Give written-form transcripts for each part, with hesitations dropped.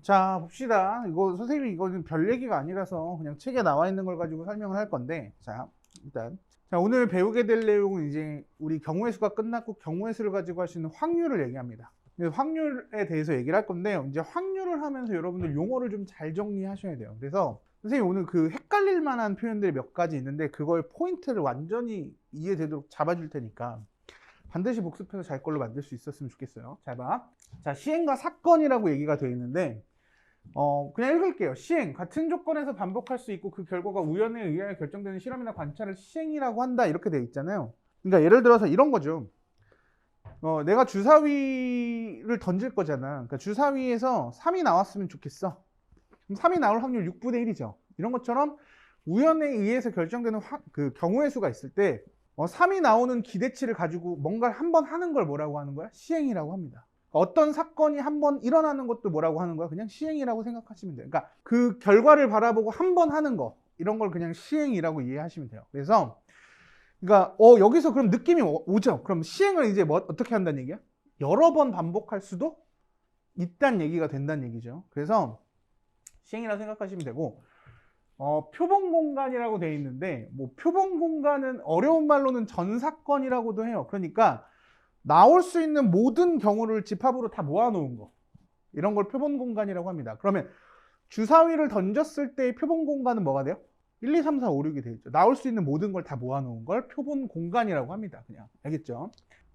자, 봅시다. 이거 선생님이 이거는 별 얘기가 아니라서 그냥 책에 나와 있는 걸 가지고 설명을 할 건데, 자, 일단. 자, 오늘 배우게 될 내용은 이제 우리 경우의 수가 끝났고 경우의 수를 가지고 할 수 있는 확률을 얘기합니다. 그래서 확률에 대해서 얘기를 할 건데요. 이제 확률을 하면서 여러분들 용어를 좀 잘 정리하셔야 돼요. 그래서 선생님 오늘 그 헷갈릴 만한 표현들이 몇 가지 있는데 그걸 포인트를 완전히 이해되도록 잡아줄 테니까 반드시 복습해서 잘 걸로 만들 수 있었으면 좋겠어요. 잘 봐. 자, 시행과 사건이라고 얘기가 되어 있는데 그냥 읽을게요. 시행, 같은 조건에서 반복할 수 있고 그 결과가 우연에 의하여 결정되는 실험이나 관찰을 시행이라고 한다. 이렇게 되어 있잖아요. 그러니까 예를 들어서 이런 거죠. 내가 주사위를 던질 거잖아. 그러니까 주사위에서 3이 나왔으면 좋겠어. 그럼 3이 나올 확률 6분의 1이죠. 이런 것처럼 우연에 의해서 결정되는 그 경우의 수가 있을 때 3이 나오는 기대치를 가지고 뭔가를 한번 하는 걸 뭐라고 하는 거야? 시행이라고 합니다. 어떤 사건이 한번 일어나는 것도 뭐라고 하는 거야? 그냥 시행이라고 생각하시면 돼요. 그러니까 그 결과를 바라보고 한번 하는 거, 이런 걸 그냥 시행이라고 이해하시면 돼요. 그래서 그러니까 여기서 그럼 느낌이 오죠. 그럼 시행을 이제 어떻게 한다는 얘기야? 여러 번 반복할 수도 있다는 얘기가 된다는 얘기죠. 그래서 시행이라고 생각하시면 되고, 표본 공간이라고 되어 있는데, 뭐 표본 공간은 어려운 말로는 전사건이라고도 해요. 그러니까 나올 수 있는 모든 경우를 집합으로 다 모아놓은 거, 이런 걸 표본 공간이라고 합니다. 그러면 주사위를 던졌을 때의 표본 공간은 뭐가 돼요? 1, 2, 3, 4, 5, 6이 되어 있죠. 나올 수 있는 모든 걸 다 모아놓은 걸 표본 공간이라고 합니다. 그냥 알겠죠?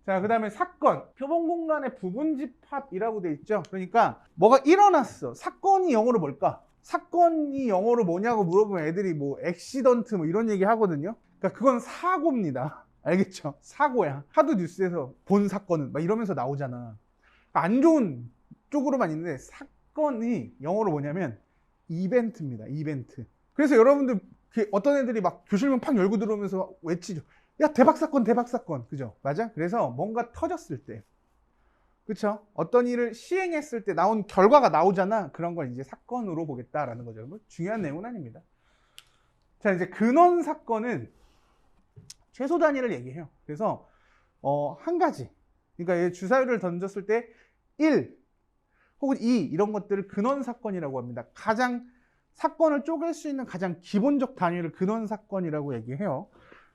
자, 그 다음에 사건, 표본 공간의 부분 집합이라고 되어 있죠. 그러니까 뭐가 일어났어. 사건이 영어로 뭘까? 사건이 영어로 뭐냐고 물어보면 애들이 뭐 액시던트 뭐 이런 얘기 하거든요. 그러니까 그건 사고입니다. 알겠죠? 사고야. 하도 뉴스에서 본 사건은 막 이러면서 나오잖아. 안 좋은 쪽으로만 있는데 사건이 영어로 뭐냐면 이벤트입니다. 이벤트. 그래서 여러분들 어떤 애들이 막 교실문 팍 열고 들어오면서 외치죠. 야, 대박 사건, 대박 사건. 그죠? 맞아? 그래서 뭔가 터졌을 때, 그쵸? 어떤 일을 시행했을 때 나온 결과가 나오잖아. 그런 걸 이제 사건으로 보겠다라는 거죠. 뭐 중요한 내용은 아닙니다. 자, 이제 근원 사건은 최소 단위를 얘기해요. 그래서 한 가지. 그러니까 주사위를 던졌을 때 1 혹은 2 이런 것들을 근원 사건이라고 합니다. 가장 사건을 쪼갤 수 있는 가장 기본적 단위를 근원 사건이라고 얘기해요.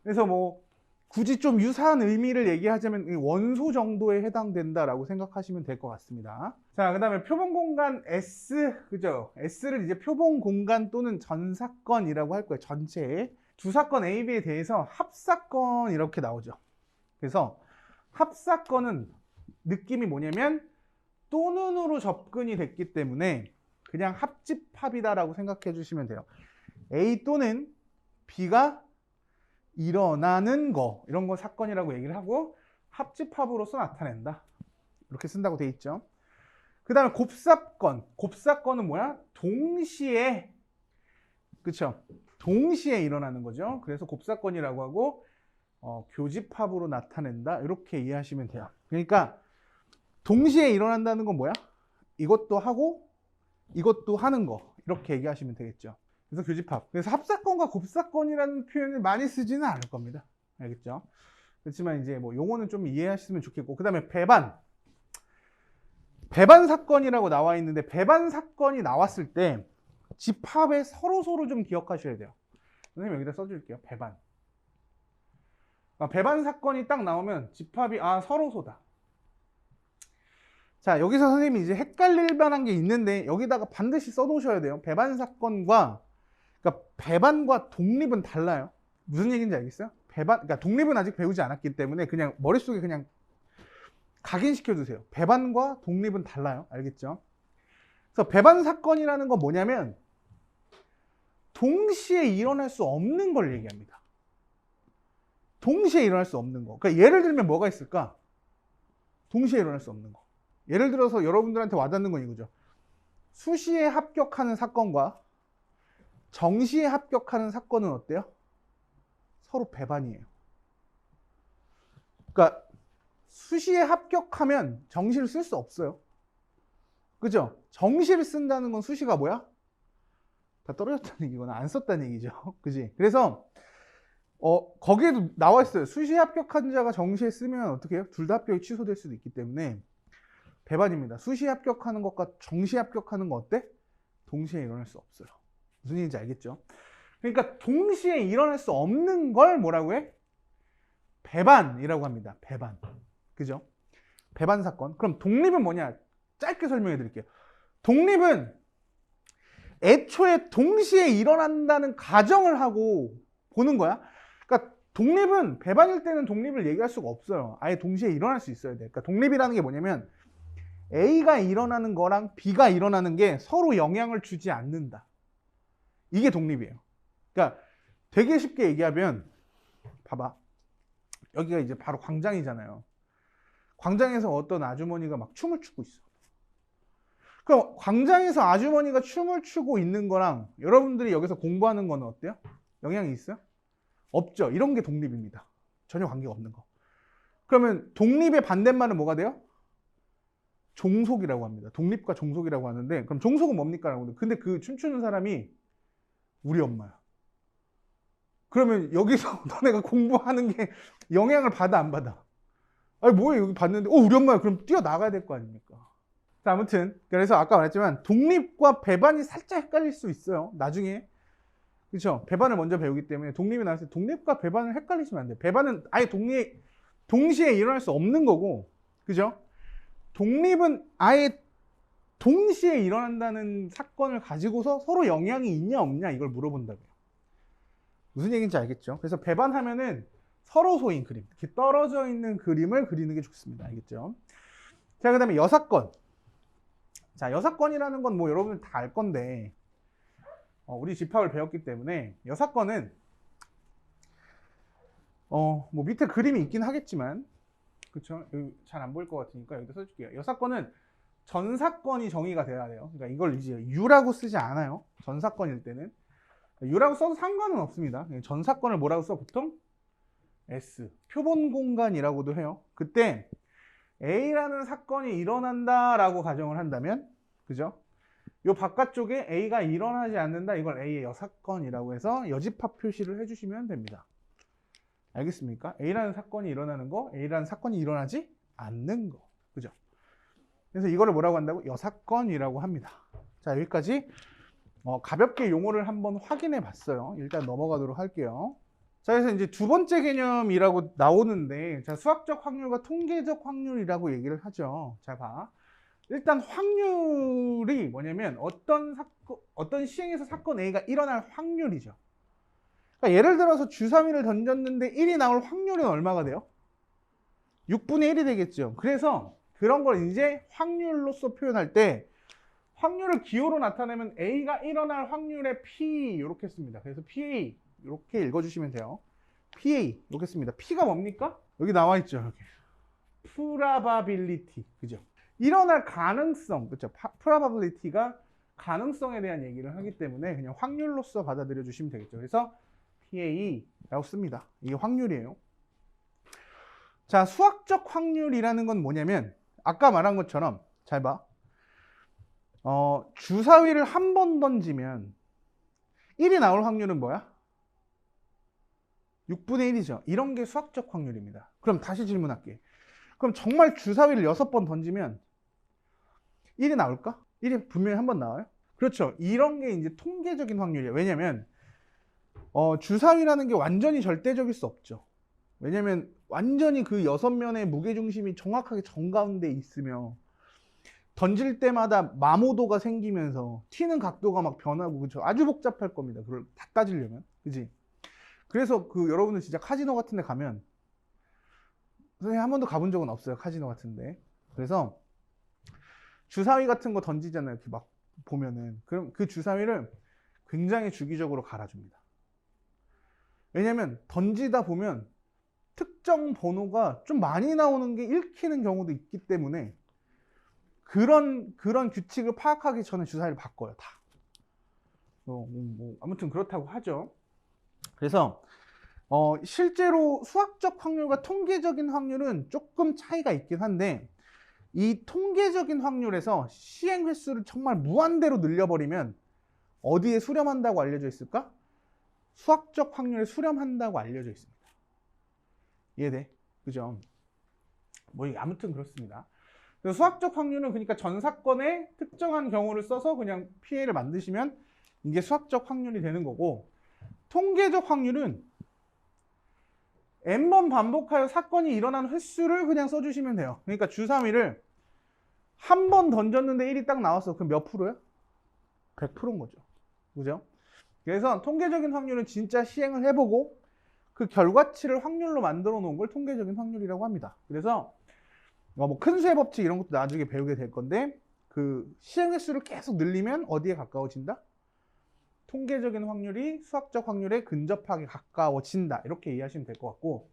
그래서 뭐 굳이 좀 유사한 의미를 얘기하자면 원소 정도에 해당된다라고 생각하시면 될 것 같습니다. 자, 그 다음에 표본 공간 S, 그죠? S를 이제 표본 공간 또는 전사건이라고 할 거예요. 전체에. 두 사건 A, B에 대해서 합사건 이렇게 나오죠. 그래서 합사건은 느낌이 뭐냐면 또는으로 접근이 됐기 때문에 그냥 합집합이다라고 생각해 주시면 돼요. A 또는 B가 일어나는 거, 이런 거 사건이라고 얘기를 하고 합집합으로서 나타낸다. 이렇게 쓴다고 돼 있죠. 그 다음에 곱사건. 곱사건은 뭐야? 동시에, 그쵸? 동시에 일어나는 거죠. 그래서 곱사건이라고 하고 교집합으로 나타낸다. 이렇게 이해하시면 돼요. 그러니까 동시에 일어난다는 건 뭐야? 이것도 하고 이것도 하는 거. 이렇게 얘기하시면 되겠죠. 그래서 교집합. 그래서 합사건과 곱사건이라는 표현을 많이 쓰지는 않을 겁니다. 알겠죠? 그렇지만 이제 뭐 용어는 좀 이해하시면 좋겠고, 그 다음에 배반. 배반 사건이라고 나와 있는데 배반 사건이 나왔을 때 집합의 서로 좀 기억하셔야 돼요. 선생님 여기다 써줄게요. 배반. 배반 사건이 딱 나오면 집합이 서로소다. 자, 여기서 선생님이 이제 헷갈릴 만한 게 있는데 여기다가 반드시 써놓으셔야 돼요. 배반 사건과, 그러니까 배반과 독립은 달라요. 무슨 얘기인지 알겠어요? 그러니까 독립은 아직 배우지 않았기 때문에 그냥 머릿속에 그냥 각인시켜 두세요. 배반과 독립은 달라요. 알겠죠? 그래서 배반 사건이라는 건 뭐냐면 동시에 일어날 수 없는 걸 얘기합니다. 동시에 일어날 수 없는 거. 그러니까 예를 들면 뭐가 있을까? 동시에 일어날 수 없는 거. 예를 들어서 여러분들한테 와닿는 건 이거죠. 수시에 합격하는 사건과 정시에 합격하는 사건은 어때요? 서로 배반이에요. 그러니까 수시에 합격하면 정시를 쓸 수 없어요. 그죠? 정시를 쓴다는 건 수시가 뭐야? 다 떨어졌다는 얘기거나 안 썼다는 얘기죠. 그지? 그래서 거기에도 나와 있어요. 수시에 합격한 자가 정시에 쓰면 어떻게 해요? 둘 다 합격이 취소될 수도 있기 때문에 배반입니다. 수시 합격하는 것과 정시 합격하는 거 어때? 동시에 일어날 수 없어요. 무슨 얘기인지 알겠죠? 그러니까 동시에 일어날 수 없는 걸 뭐라고 해? 배반이라고 합니다. 배반. 그죠? 배반 사건. 그럼 독립은 뭐냐? 짧게 설명해 드릴게요. 독립은 애초에 동시에 일어난다는 가정을 하고 보는 거야. 그러니까 독립은 배반일 때는 독립을 얘기할 수가 없어요. 아예 동시에 일어날 수 있어야 돼. 그러니까 독립이라는 게 뭐냐면 A가 일어나는 거랑 B가 일어나는 게 서로 영향을 주지 않는다. 이게 독립이에요. 그러니까 되게 쉽게 얘기하면 봐봐. 여기가 이제 바로 광장이잖아요. 광장에서 어떤 아주머니가 막 춤을 추고 있어. 그럼 광장에서 아주머니가 춤을 추고 있는 거랑 여러분들이 여기서 공부하는 거는 어때요? 영향이 있어요? 없죠. 이런 게 독립입니다. 전혀 관계가 없는 거. 그러면 독립의 반대말은 뭐가 돼요? 종속이라고 합니다. 독립과 종속이라고 하는데, 그럼 종속은 뭡니까? 근데 그 춤추는 사람이 우리 엄마야. 그러면 여기서 너네가 공부하는 게 영향을 받아 안 받아? 아니 뭐예요? 여기 봤는데 우리 엄마야. 그럼 뛰어나가야 될 거 아닙니까? 자, 아무튼 그래서 아까 말했지만 독립과 배반이 살짝 헷갈릴 수 있어요. 나중에. 그렇죠? 배반을 먼저 배우기 때문에 독립이 나왔을 때 독립과 배반을 헷갈리시면 안 돼요. 배반은 아예 동시에 일어날 수 없는 거고, 그죠? 독립은 아예 동시에 일어난다는 사건을 가지고서 서로 영향이 있냐 없냐 이걸 물어본다고요. 무슨 얘기인지 알겠죠? 그래서 배반하면은 서로 소인 그림, 이렇게 떨어져 있는 그림을 그리는 게 좋습니다. 알겠죠? 자, 그 다음에 여사건. 자, 여사건이라는 건 뭐 여러분들 다 알 건데, 우리 집합을 배웠기 때문에 여사건은 뭐 밑에 그림이 있긴 하겠지만, 그쵸? 잘 안 보일 것 같으니까 여기다 써줄게요. 여사건은 전사건이 정의가 돼야 돼요. 그러니까 이걸 이제 U라고 쓰지 않아요. 전사건일 때는. U라고 써도 상관은 없습니다. 전사건을 뭐라고 써? 보통 S, 표본 공간이라고도 해요. 그때 A라는 사건이 일어난다라고 가정을 한다면, 그죠? 요 바깥쪽에 A가 일어나지 않는다. 이걸 A의 여사건이라고 해서 여집합 표시를 해주시면 됩니다. 알겠습니까? A라는 사건이 일어나는 거, A라는 사건이 일어나지 않는 거. 그죠? 그래서 이거를 뭐라고 한다고? 여사건이라고 합니다. 자, 여기까지 가볍게 용어를 한번 확인해 봤어요. 일단 넘어가도록 할게요. 자, 그래서 이제 두 번째 개념이라고 나오는데, 자, 수학적 확률과 통계적 확률이라고 얘기를 하죠. 자, 봐. 일단 확률이 뭐냐면 어떤 시행에서 사건 A가 일어날 확률이죠. 그러니까 예를 들어서 주사위를 던졌는데 1이 나올 확률은 얼마가 돼요? 6분의 1이 되겠죠. 그래서 그런 걸 이제 확률로서 표현할 때 확률을 기호로 나타내면 A가 일어날 확률의 P 이렇게 씁니다. 그래서 PA 이렇게 읽어주시면 돼요. PA 이렇게 씁니다. P가 뭡니까? 여기 나와 있죠. 여기. probability, 그죠? 일어날 가능성, 그렇죠? probability가 가능성에 대한 얘기를 하기 때문에 그냥 확률로서 받아들여 주시면 되겠죠. 그래서 PA라고 씁니다. 이게 확률이에요. 자, 수학적 확률이라는 건 뭐냐면 아까 말한 것처럼 잘 봐. 주사위를 한 번 던지면 1이 나올 확률은 뭐야? 6분의 1이죠. 이런 게 수학적 확률입니다. 그럼 다시 질문할게. 그럼 정말 주사위를 6번 던지면 1이 나올까? 1이 분명히 한 번 나와요? 그렇죠. 이런 게 이제 통계적인 확률이에요. 왜냐면 주사위라는 게 완전히 절대적일 수 없죠. 왜냐면 완전히 그 6면의 무게중심이 정확하게 정가운데 있으며 던질 때마다 마모도가 생기면서 튀는 각도가 막 변하고, 그렇죠? 아주 복잡할 겁니다. 그걸 다 따지려면. 그지? 그래서 여러분들 진짜 카지노 같은 데 가면, 선생님 한 번도 가본 적은 없어요. 카지노 같은데. 그래서 주사위 같은 거 던지잖아요. 이렇게 막 보면은. 그럼 그 주사위를 굉장히 주기적으로 갈아줍니다. 왜냐면 던지다 보면 특정 번호가 좀 많이 나오는 게 읽히는 경우도 있기 때문에 그런 규칙을 파악하기 전에 주사위를 바꿔요. 다. 아무튼 그렇다고 하죠. 그래서 실제로 수학적 확률과 통계적인 확률은 조금 차이가 있긴 한데, 이 통계적인 확률에서 시행 횟수를 정말 무한대로 늘려버리면 어디에 수렴한다고 알려져 있을까? 수학적 확률에 수렴한다고 알려져 있습니다. 이해돼? 그죠? 아무튼 그렇습니다. 그래서 수학적 확률은 그러니까 전 사건의 특정한 경우를 써서 그냥 PA를 만드시면 이게 수학적 확률이 되는 거고, 통계적 확률은 n번 반복하여 사건이 일어난 횟수를 그냥 써주시면 돼요. 그러니까 주3일을 한 번 던졌는데 1이 딱 나왔어. 그럼 몇 프로야? 100%인 거죠. 그죠? 그래서 통계적인 확률은 진짜 시행을 해보고 그 결과치를 확률로 만들어 놓은 걸 통계적인 확률이라고 합니다. 그래서 뭐 큰 수의 법칙 이런 것도 나중에 배우게 될 건데, 그 시행 횟수를 계속 늘리면 어디에 가까워진다? 통계적인 확률이 수학적 확률에 근접하게 가까워진다. 이렇게 이해하시면 될 것 같고,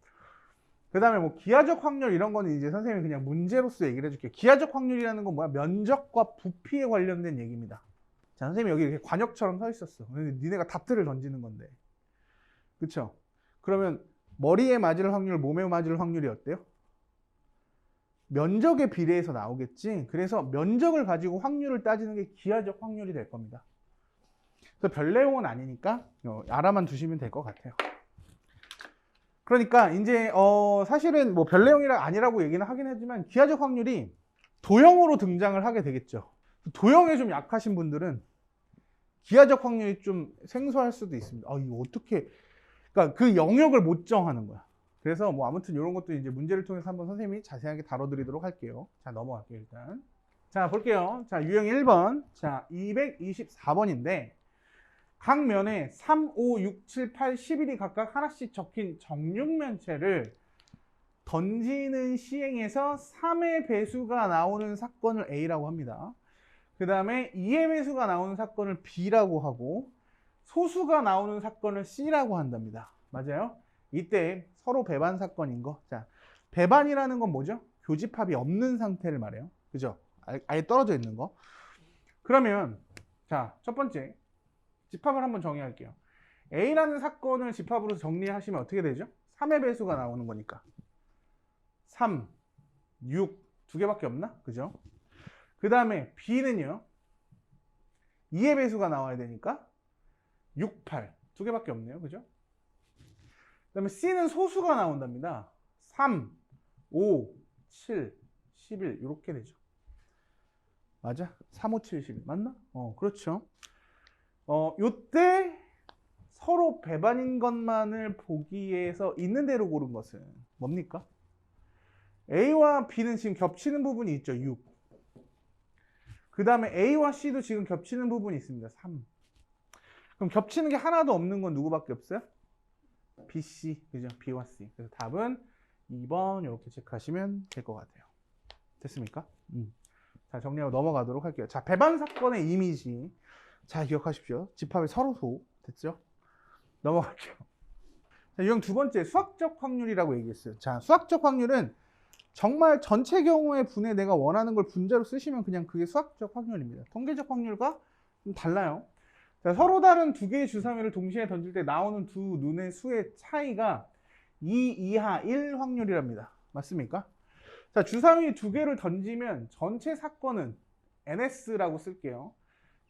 그 다음에 뭐 기하적 확률 이런 거는 이제 선생님이 그냥 문제로서 얘기를 해줄게요. 기하적 확률이라는 건 뭐야? 면적과 부피에 관련된 얘기입니다. 자, 선생님이 여기 이렇게 관역처럼 서 있었어. 근데 니네가 다트를 던지는 건데. 그쵸? 그러면 머리에 맞을 확률, 몸에 맞을 확률이 어때요? 면적에 비례해서 나오겠지. 그래서 면적을 가지고 확률을 따지는 게 기하적 확률이 될 겁니다. 그래서 별 내용은 아니니까 알아만 두시면 될 것 같아요. 그러니까 이제 사실은 뭐 별 내용이라 아니라고 얘기는 하긴 하지만 기하적 확률이 도형으로 등장을 하게 되겠죠. 도형에 좀 약하신 분들은 기하적 확률이 좀 생소할 수도 있습니다. 이거 어떻게, 그러니까 그 영역을 못 정하는 거야. 그래서 뭐 아무튼 이런 것도 이제 문제를 통해서 한번 선생님이 자세하게 다뤄드리도록 할게요. 자, 넘어갈게요, 일단. 자, 볼게요. 자, 유형 1번. 자, 224번인데, 각 면에 3, 5, 6, 7, 8, 11이 각각 하나씩 적힌 정육면체를 던지는 시행에서 3의 배수가 나오는 사건을 A라고 합니다. 그 다음에 2의 배수가 나오는 사건을 B라고 하고, 소수가 나오는 사건을 C라고 한답니다. 맞아요? 이때 서로 배반 사건인 거. 자, 배반이라는 건 뭐죠? 교집합이 없는 상태를 말해요. 그죠? 아예 떨어져 있는 거. 그러면 자, 첫 번째 집합을 한번 정의할게요. A라는 사건을 집합으로 정리하시면 어떻게 되죠? 3의 배수가 나오는 거니까 3, 6 두 개밖에 없나? 그죠? 그 다음에 B는요 2의 배수가 나와야 되니까 6, 8 두 개밖에 없네요. 그죠? 그 다음에 C는 소수가 나온답니다. 3, 5, 7, 11 이렇게 되죠. 맞아? 3, 5, 7, 11 맞나? 그렇죠. 요때 서로 배반인 것만을 보기위해서 있는 대로 고른 것은 뭡니까? A와 B는 지금 겹치는 부분이 있죠. 6. 그 다음에 A와 C도 지금 겹치는 부분이 있습니다. 3. 그럼 겹치는 게 하나도 없는 건 누구밖에 없어요? B, C. 그죠? B와 C. 그래서 답은 2번 이렇게 체크하시면 될 것 같아요. 됐습니까? 자, 정리하고 넘어가도록 할게요. 자, 배반 사건의 이미지. 잘 기억하십시오. 집합의 서로소. 됐죠? 넘어갈게요. 자, 유형 두 번째, 수학적 확률이라고 얘기했어요. 자, 수학적 확률은 정말 전체 경우의 분에 내가 원하는 걸 분자로 쓰시면 그냥 그게 수학적 확률입니다. 통계적 확률과 좀 달라요. 자, 서로 다른 두 개의 주사위를 동시에 던질 때 나오는 두 눈의 수의 차이가 2 이하 1 확률이랍니다. 맞습니까? 자, 주사위 두 개를 던지면 전체 사건은 NS라고 쓸게요.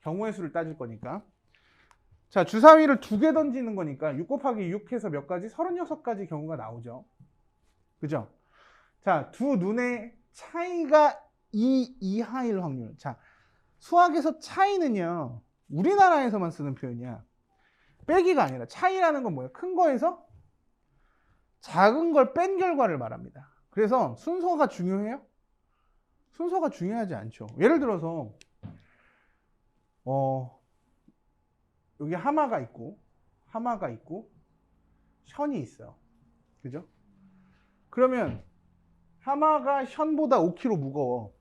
경우의 수를 따질 거니까. 자, 주사위를 두 개 던지는 거니까 6 곱하기 6 해서 몇 가지? 36가지 경우가 나오죠. 그죠? 자, 두 눈의 차이가 2 이하일 확률. 자, 수학에서 차이는요, 우리나라에서만 쓰는 표현이야. 빼기가 아니라 차이라는 건 뭐예요? 큰 거에서 작은 걸 뺀 결과를 말합니다. 그래서 순서가 중요해요? 순서가 중요하지 않죠. 예를 들어서 여기 하마가 있고 현이 있어요. 그죠? 그러면 하마가 현보다 5kg 무거워.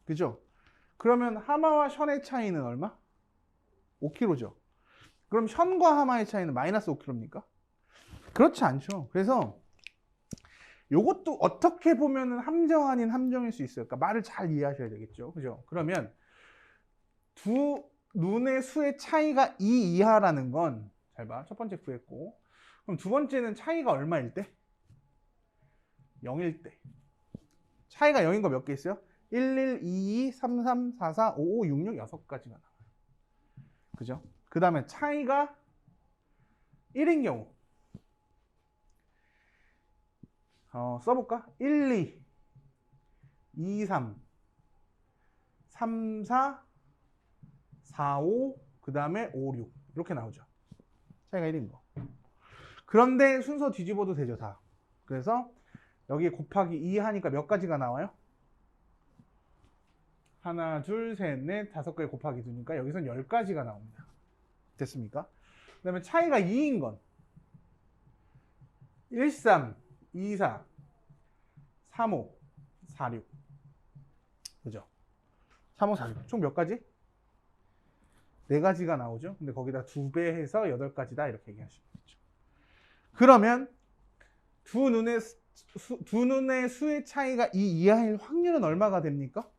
그죠? 그러면 하마와 현의 차이는 얼마? 5kg죠. 그럼 현과 하마의 차이는 마이너스 5kg입니까? 그렇지 않죠. 그래서 요것도 어떻게 보면 함정 아닌 함정일 수 있어요. 그러니까 말을 잘 이해하셔야 되겠죠. 그죠? 그러면 두 눈의 수의 차이가 2 이하라는 건, 잘 봐. 첫 번째 구했고. 그럼 두 번째는 차이가 얼마일 때? 0일 때. 차이가 0인 거 몇 개 있어요? 1, 1, 2, 2, 3, 3, 4, 4, 5, 5, 6, 6, 6가지가 나와요. 그죠? 그 다음에 차이가 1인 경우. 써볼까? 1, 2, 2, 3, 3, 4, 4, 5, 그 다음에 5, 6 이렇게 나오죠. 차이가 1인 거. 그런데 순서 뒤집어도 되죠, 다. 그래서 여기 곱하기 2 하니까 몇 가지가 나와요? 하나, 둘, 셋, 넷, 5개 곱하기 2니까 여기선 10가지가 나옵니다. 됐습니까? 그 다음에 차이가 2인 건 1, 3, 2, 4, 3, 5, 4, 6 그죠? 3, 5, 4, 6 총 몇 가지? 4가지가 나오죠. 근데 거기다 2배 해서 8가지다 이렇게 얘기하시면 되죠. 그러면 두 눈의 수의 차이가 이 이하일 확률은 얼마가 됩니까?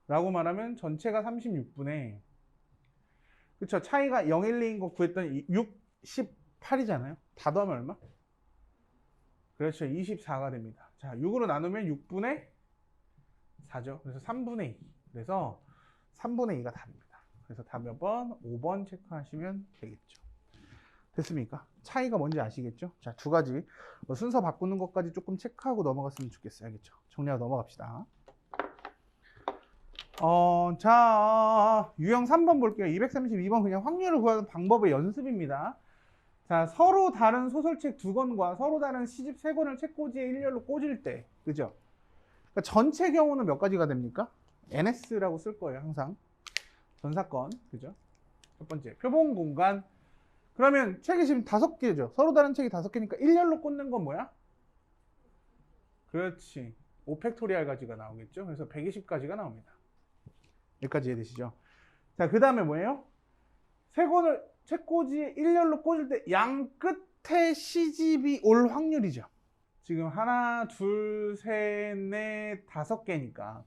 라고 말하면 전체가 36분의 그쵸? 차이가 0, 1, 2인 거 구했더니 68이잖아요. 다 더하면 얼마? 그렇죠. 24가 됩니다. 자, 6으로 나누면 6분의 4죠. 그래서 3분의 2. 그래서 3분의 2가 답입니다. 그래서 답 몇 번? 5번 체크하시면 되겠죠. 됐습니까? 차이가 뭔지 아시겠죠? 자, 2가지. 순서 바꾸는 것까지 조금 체크하고 넘어갔으면 좋겠어요. 알겠죠? 정리하고 넘어갑시다. 자, 유형 3번 볼게요. 232번 그냥 확률을 구하는 방법의 연습입니다. 자, 서로 다른 소설책 2권과 서로 다른 시집 3권을 책꽂이에 일렬로 꽂을 때, 그죠? 그러니까 전체 경우는 몇 가지가 됩니까? NS라고 쓸 거예요, 항상. 전사건, 그죠? 첫 번째, 표본 공간. 그러면 책이 지금 5개죠. 서로 다른 책이 5개니까 일렬로 꽂는 건 뭐야? 그렇지. 5팩토리알 가지가 나오겠죠. 그래서 120가지가 나옵니다. 여기까지 이해되시죠? 자, 그 다음에 뭐예요? 3권을 책꽂이에 일렬로 꽂을 때 양 끝에 시집이 올 확률이죠. 지금 하나, 둘, 셋, 넷, 5개니까.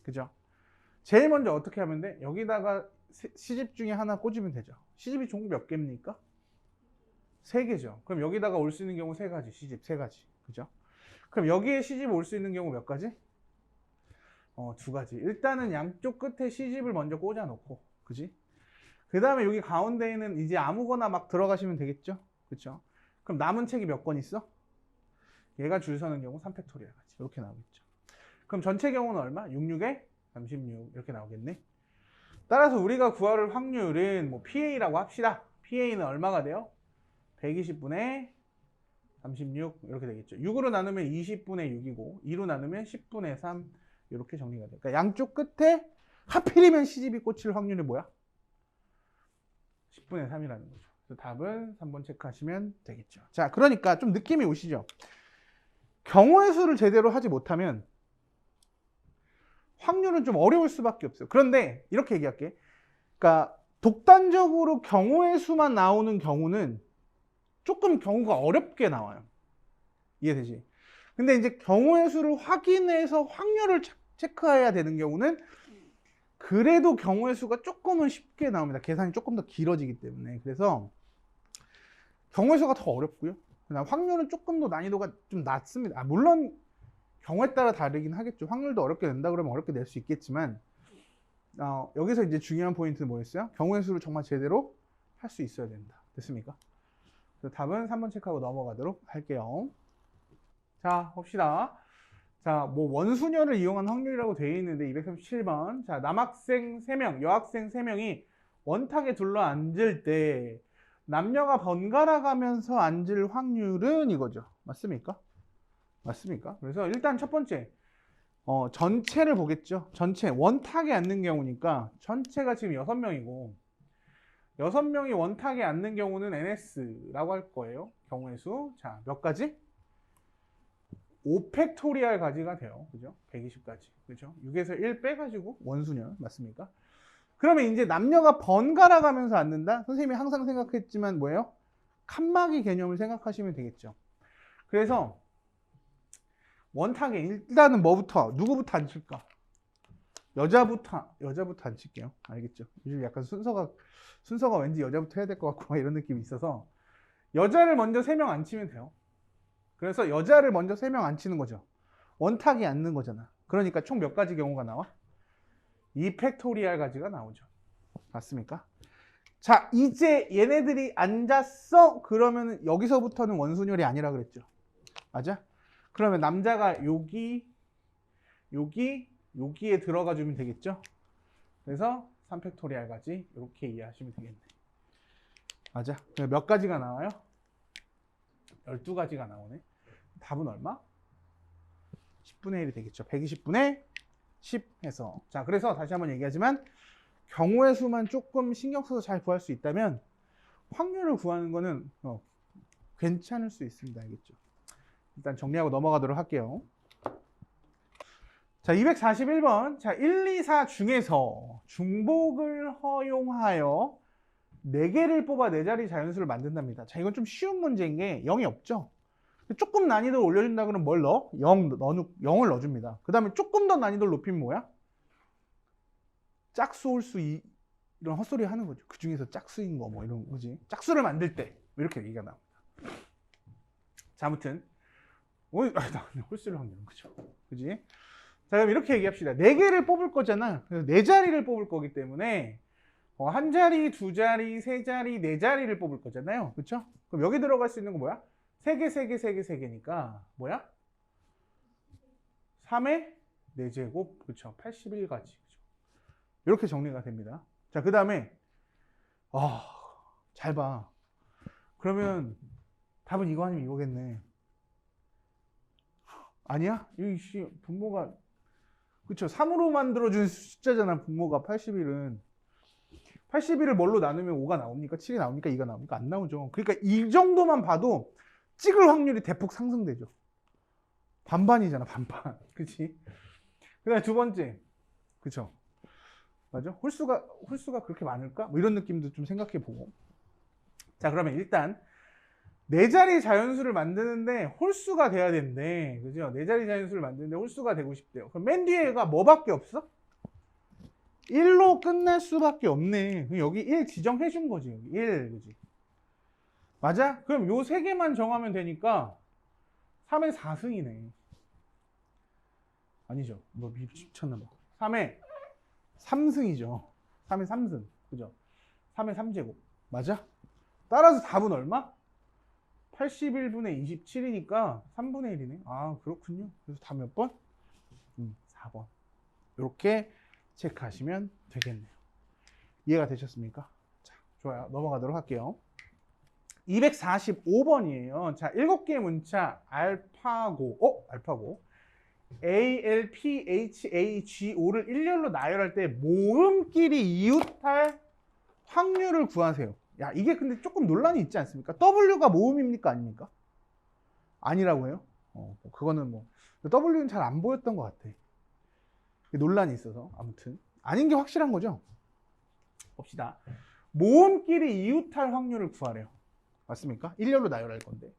그죠? 제일 먼저 어떻게 하면 돼? 여기다가 시집 중에 하나 꽂으면 되죠. 시집이 총 몇 개입니까? 3개죠. 그럼 여기다가 올 수 있는 경우 3가지, 시집 3가지. 그죠? 그럼 여기에 시집 올 수 있는 경우 몇 가지? 2가지. 일단은 양쪽 끝에 시집을 먼저 꽂아 놓고, 그지? 그 다음에 여기 가운데에는 이제 아무거나 막 들어가시면 되겠죠? 그쵸? 그럼 남은 책이 몇 권 있어? 얘가 줄 서는 경우 3팩토리알 가지. 이렇게 나오겠죠. 그럼 전체 경우는 얼마? 66에 36 이렇게 나오겠네. 따라서 우리가 구할 확률은 뭐 PA라고 합시다. PA는 얼마가 돼요? 120분의 36 이렇게 되겠죠. 6으로 나누면 20분의 6이고 2로 나누면 10분의 3 이렇게 정리가 돼요. 그러니까 양쪽 끝에 하필이면 시집이 꽂힐 확률이 뭐야? 10분의 3이라는 거죠. 그래서 답은 3번 체크하시면 되겠죠. 자, 그러니까 좀 느낌이 오시죠? 경우의 수를 제대로 하지 못하면 확률은 좀 어려울 수밖에 없어요. 그런데 이렇게 얘기할게. 그러니까 독단적으로 경우의 수만 나오는 경우는 조금 경우가 어렵게 나와요. 이해되지? 근데 이제 경우의 수를 확인해서 확률을 체크해야 되는 경우는 그래도 경우의 수가 조금은 쉽게 나옵니다. 계산이 조금 더 길어지기 때문에. 그래서 경우의 수가 더 어렵고요. 그다음 확률은 조금 더 난이도가 좀 낮습니다. 물론 경우에 따라 다르긴 하겠죠. 확률도 어렵게 낸다 그러면 어렵게 낼 수 있겠지만 여기서 이제 중요한 포인트는 뭐였어요? 경우의 수를 정말 제대로 할 수 있어야 된다. 됐습니까? 그래서 답은 3번 체크하고 넘어가도록 할게요. 자, 봅시다. 자, 뭐 원수녀를 이용한 확률이라고 되어 있는데 237번. 자, 남학생 3명, 여학생 3명이 원탁에 둘러 앉을 때 남녀가 번갈아 가면서 앉을 확률은 이거죠. 맞습니까? 맞습니까? 그래서 일단 첫 번째 전체를 보겠죠. 전체 원탁에 앉는 경우니까 전체가 지금 6명이고 6명이 원탁에 앉는 경우는 NS라고 할 거예요. 경우의 수. 자, 몇 가지? 5팩토리알 가지가 돼요. 그죠? 120가지. 그죠? 6에서 1 빼가지고 원수녀. 맞습니까? 그러면 이제 남녀가 번갈아 가면서 앉는다? 선생님이 항상 생각했지만 뭐예요? 칸막이 개념을 생각하시면 되겠죠. 그래서 원탁에 일단은 뭐부터? 누구부터 앉힐까? 여자부터 앉힐게요. 알겠죠? 요즘 약간 순서가 왠지 여자부터 해야 될 것 같고 이런 느낌이 있어서 여자를 먼저 3명 앉히면 돼요. 그래서 여자를 먼저 3명 앉히는 거죠. 원탁이 앉는 거잖아. 그러니까 총 몇 가지 경우가 나와? 2팩토리알 가지가 나오죠. 맞습니까? 자, 이제 얘네들이 앉았어? 그러면 여기서부터는 원순열이 아니라 그랬죠. 맞아? 그러면 남자가 여기, 여기에 들어가 주면 되겠죠? 그래서 3팩토리알까지 이렇게 이해하시면 되겠네. 맞아. 몇 가지가 나와요? 12가지가 나오네. 답은 얼마? 10분의 1이 되겠죠. 120분의 10 해서. 자, 그래서 다시 한번 얘기하지만 경우의 수만 조금 신경 써서 잘 구할 수 있다면 확률을 구하는 거는 괜찮을 수 있습니다. 알겠죠? 일단 정리하고 넘어가도록 할게요. 자, 241번. 자, 1, 2, 4 중에서 중복을 허용하여 4개를 뽑아 4자리 자연수를 만든답니다. 자, 이건 좀 쉬운 문제인 게 0이 없죠? 조금 난이도를 올려준다 그러면 뭘 넣어? 0을 넣어줍니다. 그 다음에 조금 더 난이도를 높이면 뭐야? 짝수, 홀수, 이런 헛소리 하는 거죠. 그 중에서 짝수인 거 뭐 이런 거지. 짝수를 만들 때 이렇게 얘기가 나옵니다. 자, 아무튼 홀수를 확률은 그죠? 그지? 자, 그럼 이렇게 얘기합시다. 4개를 뽑을 거잖아. 그래서 4자리를 뽑을 거기 때문에 한 자리, 두 자리, 세 자리, 네 자리를 뽑을 거잖아요. 그렇죠? 그럼 여기 들어갈 수 있는 거 뭐야? 3개, 3개, 3개, 3개니까 뭐야? 3의 4제곱, 그렇죠? 81가지. 그렇죠? 이렇게 정리가 됩니다. 자, 그 다음에 잘 봐. 그러면 답은 이거 아니면 이거겠네. 아니야? 이 분모가 그쵸? 3으로 만들어준 숫자잖아. 분모가 81은. 81을 뭘로 나누면 5가 나옵니까? 7이 나옵니까? 2가 나옵니까? 안 나오죠. 그러니까 이 정도만 봐도 찍을 확률이 대폭 상승되죠. 반반이잖아, 반반. 그치? 그 다음에 두 번째. 그쵸? 맞아? 홀수가 그렇게 많을까? 뭐 이런 느낌도 좀 생각해 보고. 자, 그러면 일단 4자리 자연수를 만드는데 홀수가 돼야 된대. 그죠? 4자리 자연수를 만드는데 홀수가 되고 싶대요. 그럼 맨 뒤에가 뭐밖에 없어? 1로 끝날 수밖에 없네. 여기 1 지정해 준 거지. 여기 1. 그지? 맞아? 그럼 요 3개만 정하면 되니까 3의 4승이네. 아니죠. 뭐 미쳤나 봐. 3의 3승이죠. 3의 3승. 그죠? 3의 3제곱. 맞아? 따라서 답은 얼마? 81분의 27이니까 3분의 1이네. 아, 그렇군요. 그래서 답 몇 번? 4번. 이렇게 체크하시면 되겠네요. 이해가 되셨습니까? 자, 좋아요. 넘어가도록 할게요. 245번이에요. 자, 7개의 문자 알파고, ALPHAGO를 일렬로 나열할 때 모음끼리 이웃할 확률을 구하세요. 야, 이게 근데 조금 논란이 있지 않습니까? W가 모음입니까? 아닙니까? 아니라고 해요? 그거는 뭐 W는 잘 안 보였던 것 같아. 논란이 있어서. 아무튼 아닌 게 확실한 거죠. 봅시다. 모음끼리 이웃할 확률을 구하래요. 맞습니까? 일렬로 나열할 건데.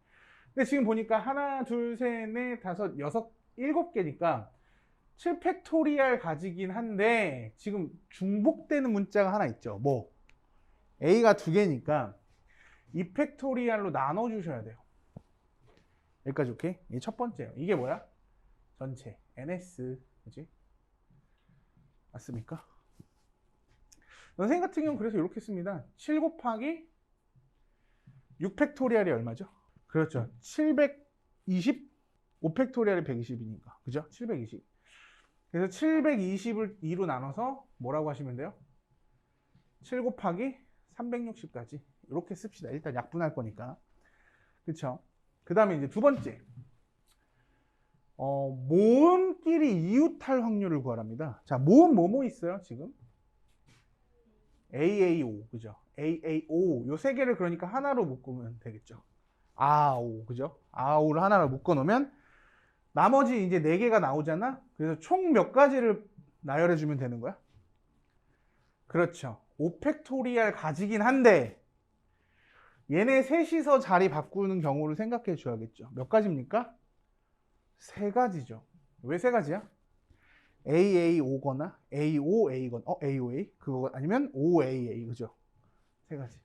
근데 지금 보니까 하나, 둘, 셋, 넷, 다섯, 여섯, 7개니까 7팩토리알 가지긴 한데 지금 중복되는 문자가 하나 있죠. 뭐? A가 2개니까 2팩토리알로 나눠주셔야 돼요. 여기까지 오케이? 이게 첫 번째예요. 이게 뭐야? 전체 NS. 그지? 맞습니까? 선생님 같은 경우는 그래서 이렇게 씁니다. 7 곱하기 6팩토리알이 얼마죠? 그렇죠. 720, 5팩토리알이 120이니까. 그죠? 720. 그래서 720을 2로 나눠서 뭐라고 하시면 돼요? 7 곱하기 360까지. 이렇게 씁시다. 일단 약분할 거니까. 그쵸? 그 다음에 이제 두 번째. 모음끼리 이웃할 확률을 구하랍니다. 자, 모음 뭐뭐 있어요, 지금? AAO, 그죠? AAO. 요 세 개를 그러니까 하나로 묶으면 되겠죠. 아오, 그죠? 아오를 하나로 묶어 놓으면 나머지 이제 4개가 나오잖아? 그래서 총 몇 가지를 나열해 주면 되는 거야? 그렇죠. 5팩토리알 가지긴 한데 얘네 셋이서 자리 바꾸는 경우를 생각해 줘야겠죠. 몇 가지입니까? 3가지죠. 왜 3가지야? AAO거나 AOA거나 AOA 그거 아니면 OAA 그죠? 3가지.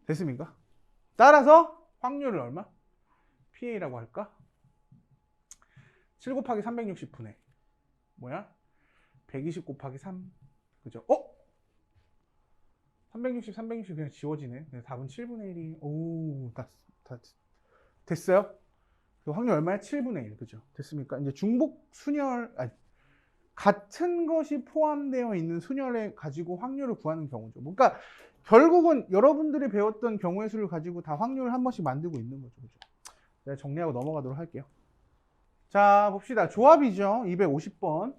됐습니까? 따라서 확률을 얼마? PA라고 할까? 7 곱하기 360분의 뭐야? 120 곱하기 3 그죠? 360 그냥 지워지네. 답은 7분의 1이 오, 다 됐어요? 그 확률 얼마야? 7분의 1 그죠? 됐습니까? 이제 중복 순열 같은 것이 포함되어 있는 순열에 가지고 확률을 구하는 경우죠. 그러니까 결국은 여러분들이 배웠던 경우의 수를 가지고 다 확률을 한 번씩 만들고 있는 거죠. 그죠? 제가 정리하고 넘어가도록 할게요. 자, 봅시다. 조합이죠. 250번.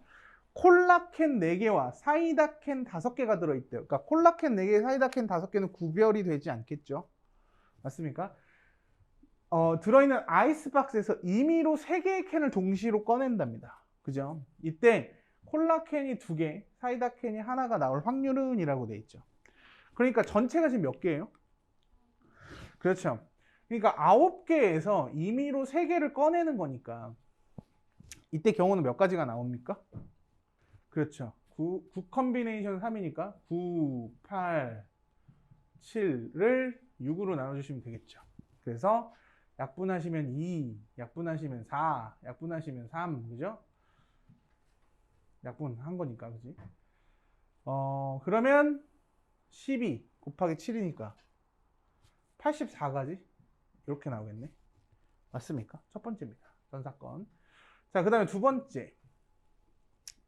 콜라캔 4개와 사이다캔 5개가 들어있대요. 그러니까 콜라캔 4개, 사이다캔 5개는 구별이 되지 않겠죠. 맞습니까? 들어있는 아이스박스에서 임의로 3개의 캔을 동시로 꺼낸답니다. 그죠? 이때 콜라캔이 2개, 사이다캔이 하나가 나올 확률은 이라고 돼 있죠. 그러니까 전체가 지금 몇 개예요? 그렇죠. 그러니까 9개에서 임의로 3개를 꺼내는 거니까 이때 경우는 몇 가지가 나옵니까? 그렇죠. 9 컨비네이션 3이니까 9, 8, 7을 6으로 나눠주시면 되겠죠. 그래서 약분하시면 2, 약분하시면 4, 약분하시면 3, 그죠? 약분한 거니까, 그지? 그러면 12 곱하기 7이니까 84가지? 이렇게 나오겠네. 맞습니까? 첫 번째입니다. 전 사건. 자, 그 다음에 두 번째.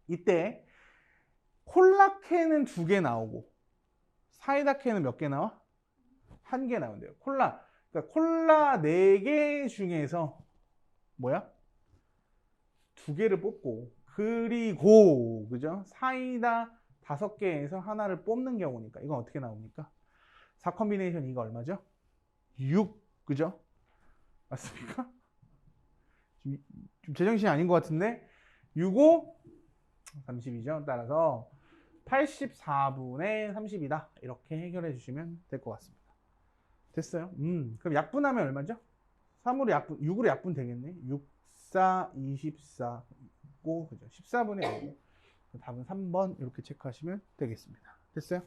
이때 콜라캔은 2개 나오고 사이다캔은 몇 개 나와? 1개 나온대요. 그러니까 콜라 4개 중에서 뭐야? 2개를 뽑고 그리고 그죠? 사이다 5개에서 하나를 뽑는 경우니까 이건 어떻게 나옵니까? 4 컨비네이션 이거 얼마죠? 6 그죠? 맞습니까? 좀 제정신이 아닌 것 같은데 6, 5, 32죠. 따라서 84분의 30이다. 이렇게 해결해 주시면 될 것 같습니다. 됐어요? 그럼 약분하면 얼마죠? 3으로 약분, 6으로 약분 되겠네. 6, 4, 24, 고 그죠? 14분의 5. 답은 3번 이렇게 체크하시면 되겠습니다. 됐어요?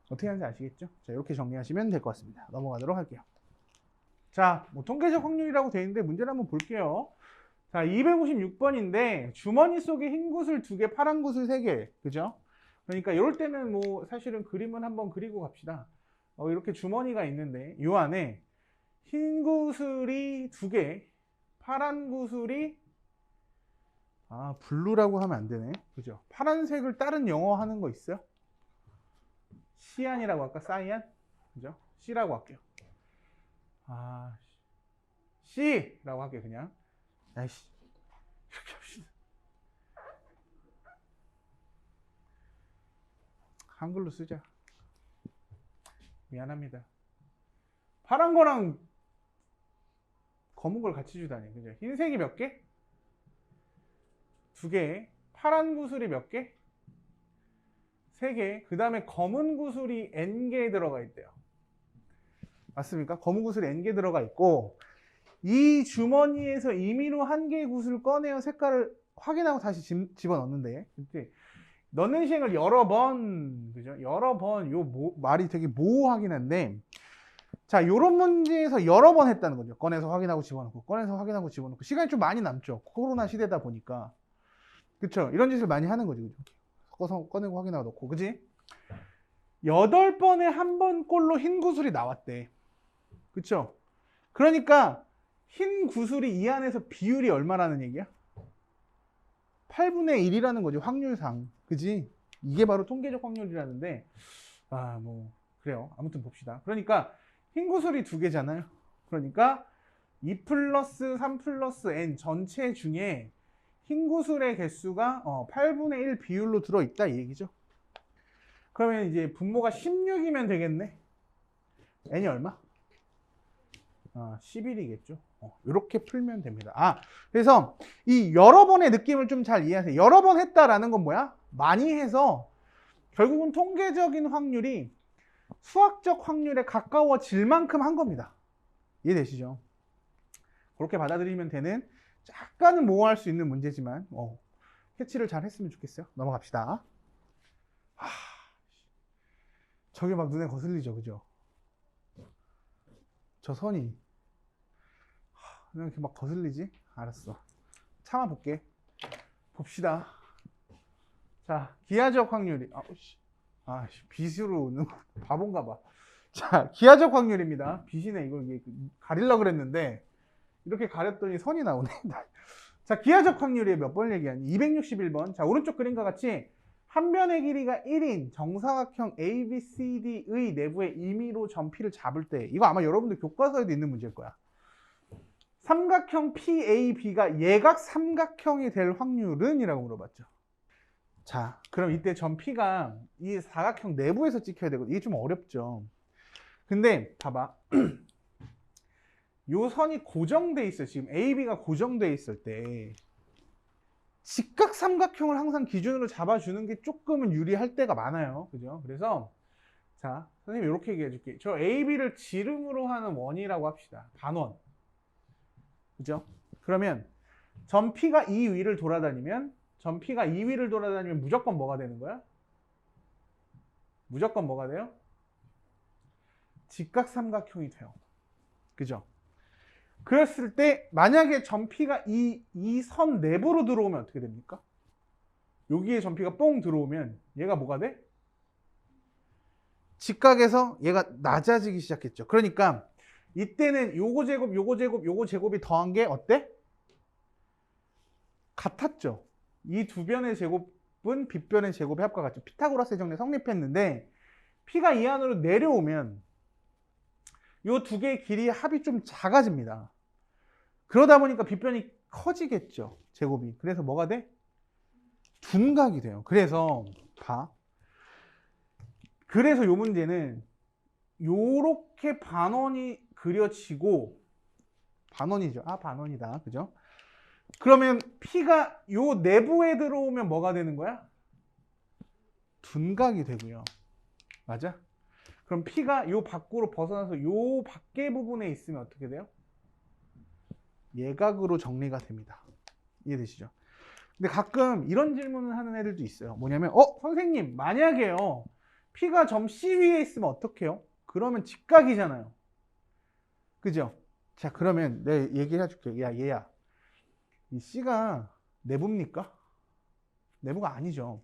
어떻게 하는지 아시겠죠? 자, 이렇게 정리하시면 될 것 같습니다. 넘어가도록 할게요. 자, 뭐 통계적 확률이라고 되어 있는데 문제를 한번 볼게요. 자, 256번인데 주머니 속에 흰 구슬 2개, 파란 구슬 3개. 그죠? 그러니까 이럴 때는 뭐 사실은 그림은 한번 그리고 갑시다. 이렇게 주머니가 있는데 이 안에 흰 구슬이 2개, 파란 구슬이 블루라고 하면 안 되네. 그죠? 파란색을 다른 영어 하는 거 있어요? 시안이라고 할까? 사이안? 그죠? C라고 할게요. C라고 할게요, 그냥. 아이씨. 이렇게 합시다. 한글로 쓰자. 미안합니다. 파란 거랑 검은 걸 같이 주다니. 그죠? 흰색이 몇 개? 2개. 파란 구슬이 몇 개? 3개. 그 다음에 검은 구슬이 N개 들어가 있대요. 맞습니까? 검은 구슬이 N개 들어가 있고 이 주머니에서 임의로 1개의 구슬을 꺼내어 색깔을 확인하고 다시 집어넣는데 넣는 시행을 여러 번, 그죠? 여러 번, 말이 되게 모호하긴 한데, 자, 요런 문제에서 여러 번 했다는 거죠. 꺼내서 확인하고 집어넣고, 꺼내서 확인하고 집어넣고. 시간이 좀 많이 남죠. 코로나 시대다 보니까. 그쵸? 이런 짓을 많이 하는 거죠. 그죠? 꺼내고 확인하고 넣고. 그지? 8번에 한 번 꼴로 흰 구슬이 나왔대. 그쵸? 그러니까, 흰 구슬이 이 안에서 비율이 얼마라는 얘기야? 8분의 1이라는 거죠. 확률상. 그지? 이게 바로 통계적 확률이라는데, 뭐, 그래요. 아무튼 봅시다. 그러니까, 흰 구슬이 2개잖아요. 그러니까, 2 플러스 3 플러스 n 전체 중에 흰 구슬의 개수가 8분의 1 비율로 들어있다 이 얘기죠. 그러면 이제 분모가 16이면 되겠네. n이 얼마? 11이겠죠. 이렇게 풀면 됩니다. 그래서 이 여러 번의 느낌을 좀 잘 이해하세요. 여러 번 했다라는 건 뭐야? 많이 해서 결국은 통계적인 확률이 수학적 확률에 가까워질 만큼 한 겁니다. 이해되시죠? 그렇게 받아들이면 되는 약간은 모호할 수 있는 문제지만 캐치를 잘 했으면 좋겠어요. 넘어갑시다. 저게 막 눈에 거슬리죠, 그죠? 저 선이 왜 이렇게 막 거슬리지? 알았어. 참아볼게. 봅시다. 자, 기하적 확률이 빛으로 바본가 봐. 자, 기하적 확률입니다. 빛이네. 이걸 가리려고 그랬는데 이렇게 가렸더니 선이 나오네. 자, 기하적 확률이 몇 번 얘기하니? 261번. 자, 오른쪽 그림과 같이 한 변의 길이가 1인 정사각형 ABCD의 내부의 임의로 점 P를 잡을 때, 이거 아마 여러분들 교과서에도 있는 문제일 거야. 삼각형 PAB가 예각 삼각형이 될 확률은? 이라고 물어봤죠. 자, 그럼 이때 점 P가 이 사각형 내부에서 찍혀야 되거든요. 이게 좀 어렵죠. 근데 봐봐. 요 선이 고정돼 있어요. 지금 AB가 고정돼 있을 때 직각 삼각형을 항상 기준으로 잡아주는 게 조금은 유리할 때가 많아요. 그죠? 그래서 자, 선생님 이렇게 얘기해 줄게. 저 AB를 지름으로 하는 원이라고 합시다. 반원. 그죠? 그러면 점 P가 이 위를 돌아다니면 무조건 뭐가 되는 거야? 무조건 뭐가 돼요? 직각 삼각형이 돼요. 그죠? 그랬을 때 만약에 점 P가 이 선 내부로 들어오면 어떻게 됩니까? 여기에 점 P가 뽕 들어오면 얘가 뭐가 돼? 직각에서 얘가 낮아지기 시작했죠. 그러니까 이때는 요거 제곱, 요거 제곱, 요거 제곱이 더한 게 어때? 같았죠. 이 두 변의 제곱은 빗변의 제곱의 합과 같죠. 피타고라스의 정리 성립했는데 P가 이 안으로 내려오면 요 두 개의 길이의 합이 좀 작아집니다. 그러다 보니까 빗변이 커지겠죠. 제곱이. 그래서 뭐가 돼? 둔각이 돼요. 그래서 봐. 그래서 요 문제는 요렇게 반원이 그려지고, 반원이죠. 아, 반원이다. 그죠? 그러면 P가 요 내부에 들어오면 뭐가 되는 거야? 둔각이 되고요. 맞아? 그럼 P가 요 밖으로 벗어나서 요 밖에 부분에 있으면 어떻게 돼요? 예각으로 정리가 됩니다. 이해되시죠? 근데 가끔 이런 질문을 하는 애들도 있어요. 뭐냐면 선생님 만약에요 P가 점 C 위에 있으면 어떡해요? 그러면 직각이잖아요. 그죠? 자, 그러면 내가 얘기를 해줄게. 야, 얘야, 이 C가 내부입니까? 내부가 아니죠.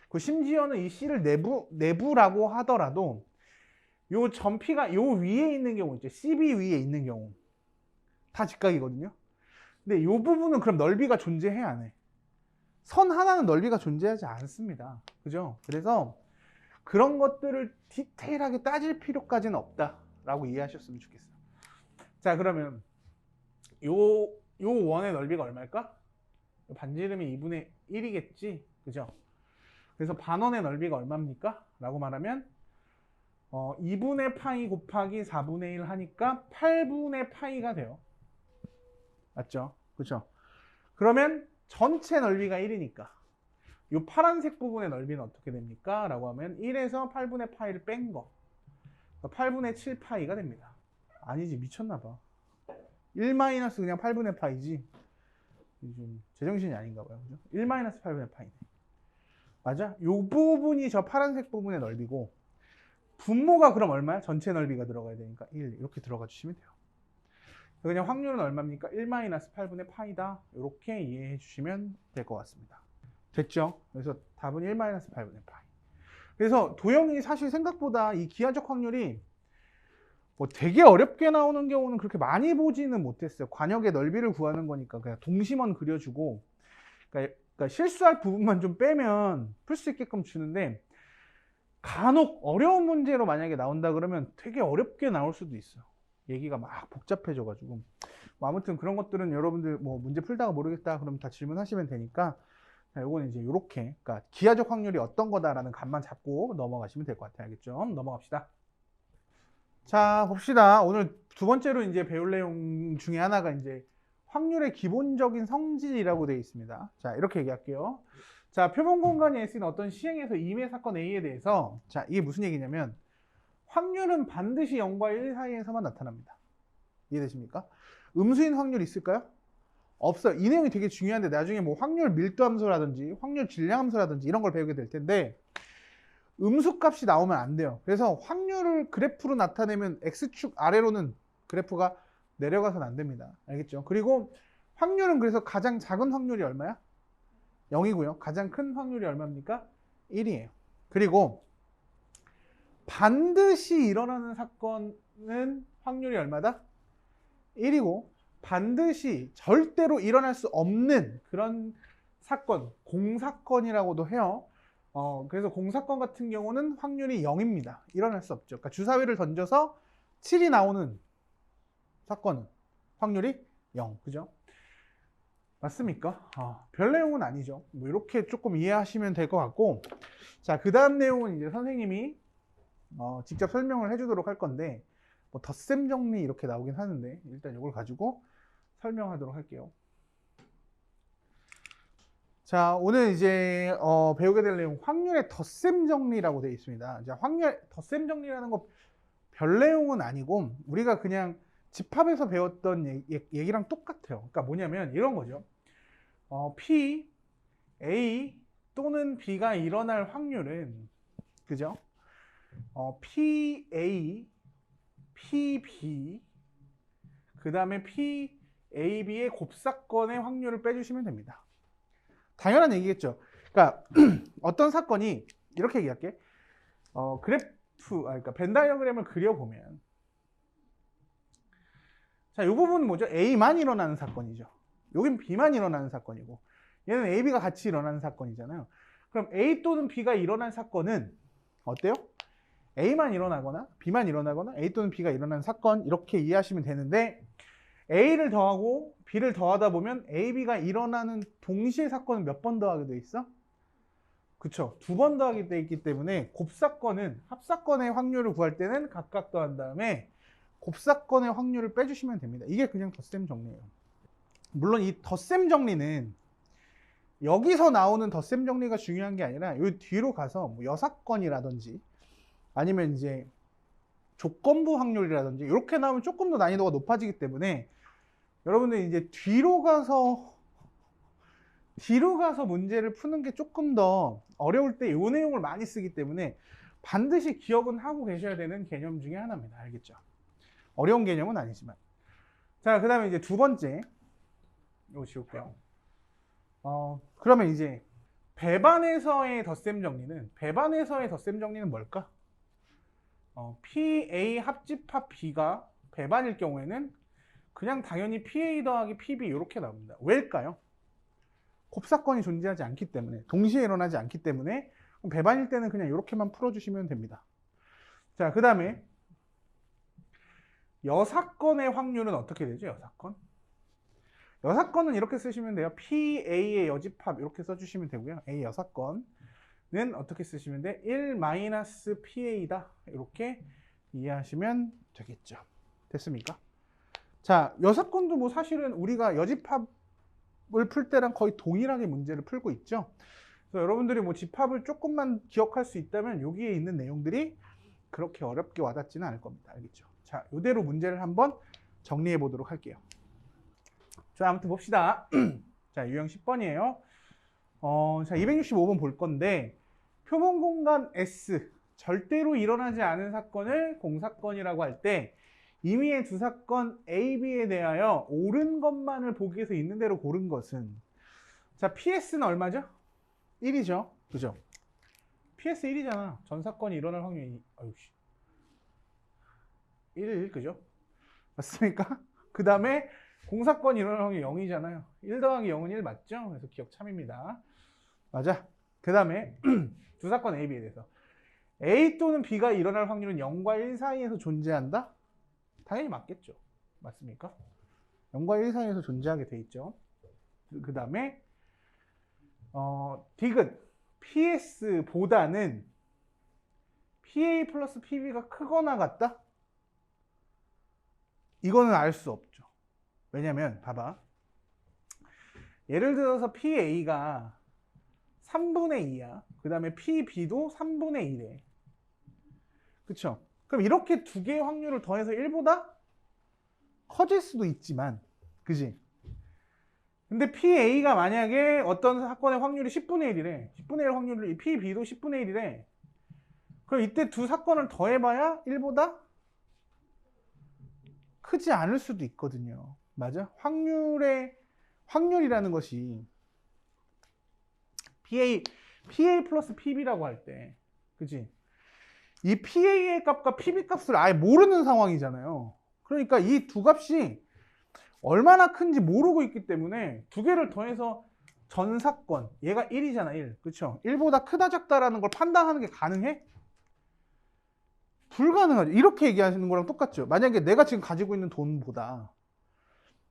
그 심지어는 이 C를 내부라고 하더라도 요 점 P가 요 위에 있는 경우 있죠. CB 위에 있는 경우 다 직각이거든요. 근데 요 부분은 그럼 넓이가 존재해, 안 해? 선 하나는 넓이가 존재하지 않습니다. 그죠? 그래서 그런 것들을 디테일하게 따질 필요까지는 없다라고 이해하셨으면 좋겠어요. 자, 그러면 요 원의 넓이가 얼마일까? 반지름이 2분의 1이겠지. 그죠? 그래서 반원의 넓이가 얼마입니까? 라고 말하면 2분의 파이 곱하기 4분의 1 하니까 8분의 파이가 돼요. 맞죠? 그죠? 그러면 전체 넓이가 1이니까 이 파란색 부분의 넓이는 어떻게 됩니까? 라고 하면 1에서 8분의 파이를 뺀 거, 8분의 7 파이가 됩니다. 아니지, 미쳤나 봐. 1 마이너스 그냥 8분의 파이지. 좀 제정신이 아닌가 봐요. 그죠? 1 마이너스 8분의 파이네. 맞아? 이 부분이 저 파란색 부분의 넓이고, 분모가 그럼 얼마야? 전체 넓이가 들어가야 되니까 1 이렇게 들어가 주시면 돼요. 그냥 확률은 얼마입니까? 1 마이너스 8분의 파이다. 이렇게 이해해 주시면 될 것 같습니다. 됐죠? 그래서 답은 1 마이너스 8분의 파이. 그래서 도형이 사실 생각보다 이 기하적 확률이 뭐 되게 어렵게 나오는 경우는 그렇게 많이 보지는 못했어요. 관역의 넓이를 구하는 거니까 그냥 동심원 그려주고, 그러니까 실수할 부분만 좀 빼면 풀 수 있게끔 주는데, 간혹 어려운 문제로 만약에 나온다 그러면 되게 어렵게 나올 수도 있어요. 얘기가 막 복잡해져가지고. 뭐 아무튼 그런 것들은 여러분들 뭐 문제 풀다가 모르겠다 그러면 다 질문하시면 되니까, 자, 요거는 이제 요렇게, 그러니까 기하적 확률이 어떤 거다라는 감만 잡고 넘어가시면 될 것 같아요. 알겠죠? 넘어갑시다. 자, 봅시다. 오늘 두 번째로 이제 배울 내용 중에 하나가 이제 확률의 기본적인 성질이라고 되어 있습니다. 자, 이렇게 얘기할게요. 자, 표본 공간에 쓰인 어떤 시행에서 임의 사건 A에 대해서, 자, 이게 무슨 얘기냐면, 확률은 반드시 0과 1 사이에서만 나타납니다. 이해되십니까? 음수인 확률 있을까요? 없어요. 이 내용이 되게 중요한데 나중에 뭐 확률 밀도함수라든지 확률 질량함수라든지 이런 걸 배우게 될 텐데, 음수값이 나오면 안 돼요. 그래서 확률을 그래프로 나타내면 X축 아래로는 그래프가 내려가서는 안 됩니다. 알겠죠? 그리고 확률은 그래서 가장 작은 확률이 얼마야? 0이고요. 가장 큰 확률이 얼마입니까? 1이에요. 그리고 반드시 일어나는 사건은 확률이 얼마다? 1이고, 반드시 절대로 일어날 수 없는 그런 사건, 공사건이라고도 해요. 그래서 공사건 같은 경우는 확률이 0입니다. 일어날 수 없죠. 그러니까 주사위를 던져서 7이 나오는 사건은 확률이 0. 그죠? 맞습니까? 별 내용은 아니죠. 뭐 이렇게 조금 이해하시면 될 것 같고, 자, 그 다음 내용은 이제 선생님이 직접 설명을 해주도록 할 건데, 뭐 덧셈 정리 이렇게 나오긴 하는데 일단 이걸 가지고 설명하도록 할게요. 자, 오늘 이제 배우게 될 내용 확률의 덧셈 정리라고 되어 있습니다. 자, 확률 덧셈 정리라는 거 별 내용은 아니고 우리가 그냥 집합에서 배웠던 얘기랑 똑같아요. 그러니까 뭐냐면 이런 거죠. P, A 또는 B가 일어날 확률은, 그죠? P, A, P, B, 그 다음에 P, A, B의 곱사건의 확률을 빼주시면 됩니다. 당연한 얘기겠죠. 그러니까 어떤 사건이, 이렇게 얘기할게. 그러니까 벤 다이어그램을 그려보면, 자, 이 부분은 뭐죠? A만 일어나는 사건이죠. 여긴 B만 일어나는 사건이고, 얘는 A, B가 같이 일어나는 사건이잖아요. 그럼 A 또는 B가 일어난 사건은 어때요? A만 일어나거나 B만 일어나거나 A 또는 B가 일어나는 사건, 이렇게 이해하시면 되는데, A를 더하고 B를 더하다 보면 A, B가 일어나는 동시에 사건은 몇 번 더하게 돼 있어? 그쵸, 2번 더하게 돼 있기 때문에 곱사건은, 합사건의 확률을 구할 때는 각각 더한 다음에 곱사건의 확률을 빼주시면 됩니다. 이게 그냥 덧셈 정리예요. 물론 이 덧셈 정리는 여기서 나오는 덧셈 정리가 중요한 게 아니라 이 뒤로 가서 뭐 여사건이라든지 아니면 이제 조건부 확률이라든지 이렇게 나오면 조금 더 난이도가 높아지기 때문에 여러분들 이제 뒤로 가서 문제를 푸는 게 조금 더 어려울 때 이 내용을 많이 쓰기 때문에 반드시 기억은 하고 계셔야 되는 개념 중에 하나입니다. 알겠죠? 어려운 개념은 아니지만. 자, 그 다음에 이제 두 번째, 이거 지울게요. 그러면 이제 배반에서의 덧셈 정리는 뭘까? PA 합집합 B가 배반일 경우에는 그냥 당연히 PA 더하기 PB 이렇게 나옵니다. 왜일까요? 곱사건이 존재하지 않기 때문에, 동시에 일어나지 않기 때문에 배반일 때는 그냥 이렇게만 풀어주시면 됩니다. 자, 그 다음에 여사건의 확률은 어떻게 되죠? 여사건은 이렇게 쓰시면 돼요. PA의 여집합 이렇게 써주시면 되고요. A 여사건은 어떻게 쓰시면 돼? 1-PA다 이렇게 이해하시면 되겠죠. 됐습니까? 자, 여사건도 뭐 사실은 우리가 여집합을 풀 때랑 거의 동일하게 문제를 풀고 있죠. 그래서 여러분들이 뭐 집합을 조금만 기억할 수 있다면 여기에 있는 내용들이 그렇게 어렵게 와닿지는 않을 겁니다. 알겠죠? 자, 이대로 문제를 한번 정리해 보도록 할게요. 자, 아무튼 봅시다. 자, 유형 10번이에요. 자, 265번 볼 건데, 표본 공간 S, 절대로 일어나지 않은 사건을 공사건이라고 할 때, 임의의 두 사건 A, B에 대하여 옳은 것만을 보기 위해서 있는 대로 고른 것은, 자, PS는 얼마죠? 1이죠. 그죠? PS 1이잖아. 전 사건이 일어날 확률이, 1, 그죠? 맞습니까? 그 다음에 공사건이 일어날 확률이 0이잖아요. 1 더하기 0은 1 맞죠? 그래서 기억 참입니다. 맞아. 그 다음에 두 사건 A, B에 대해서 A 또는 B가 일어날 확률은 0과 1 사이에서 존재한다? 당연히 맞겠죠. 맞습니까? 0과 1 사이에서 존재하게 돼 있죠. 그 다음에 디귿 PS보다는 PA 플러스 PB가 크거나 같다? 이거는 알 수 없죠. 왜냐면 봐봐, 예를 들어서 PA가 3분의 2야. 그 다음에 PB도 3분의 1에, 그쵸? 그럼 이렇게 두 개의 확률을 더해서 1보다 커질 수도 있지만, 그지? 근데 PA가 만약에 어떤 사건의 확률이 10분의 1이래. 10분의 1 확률을, PB도 10분의 1이래. 그럼 이때 두 사건을 더해봐야 1보다 크지 않을 수도 있거든요. 맞아? 확률이라는 것이 PA 플러스 PB라고 할 때, 그치? 이 PA의 값과 PB 값을 아예 모르는 상황이잖아요. 그러니까 이 두 값이 얼마나 큰지 모르고 있기 때문에 두 개를 더해서 전 사건, 얘가 1이잖아, 1. 그쵸? 1보다 크다 작다라는 걸 판단하는 게 가능해? 불가능하죠. 이렇게 얘기하시는 거랑 똑같죠. 만약에 내가 지금 가지고 있는 돈보다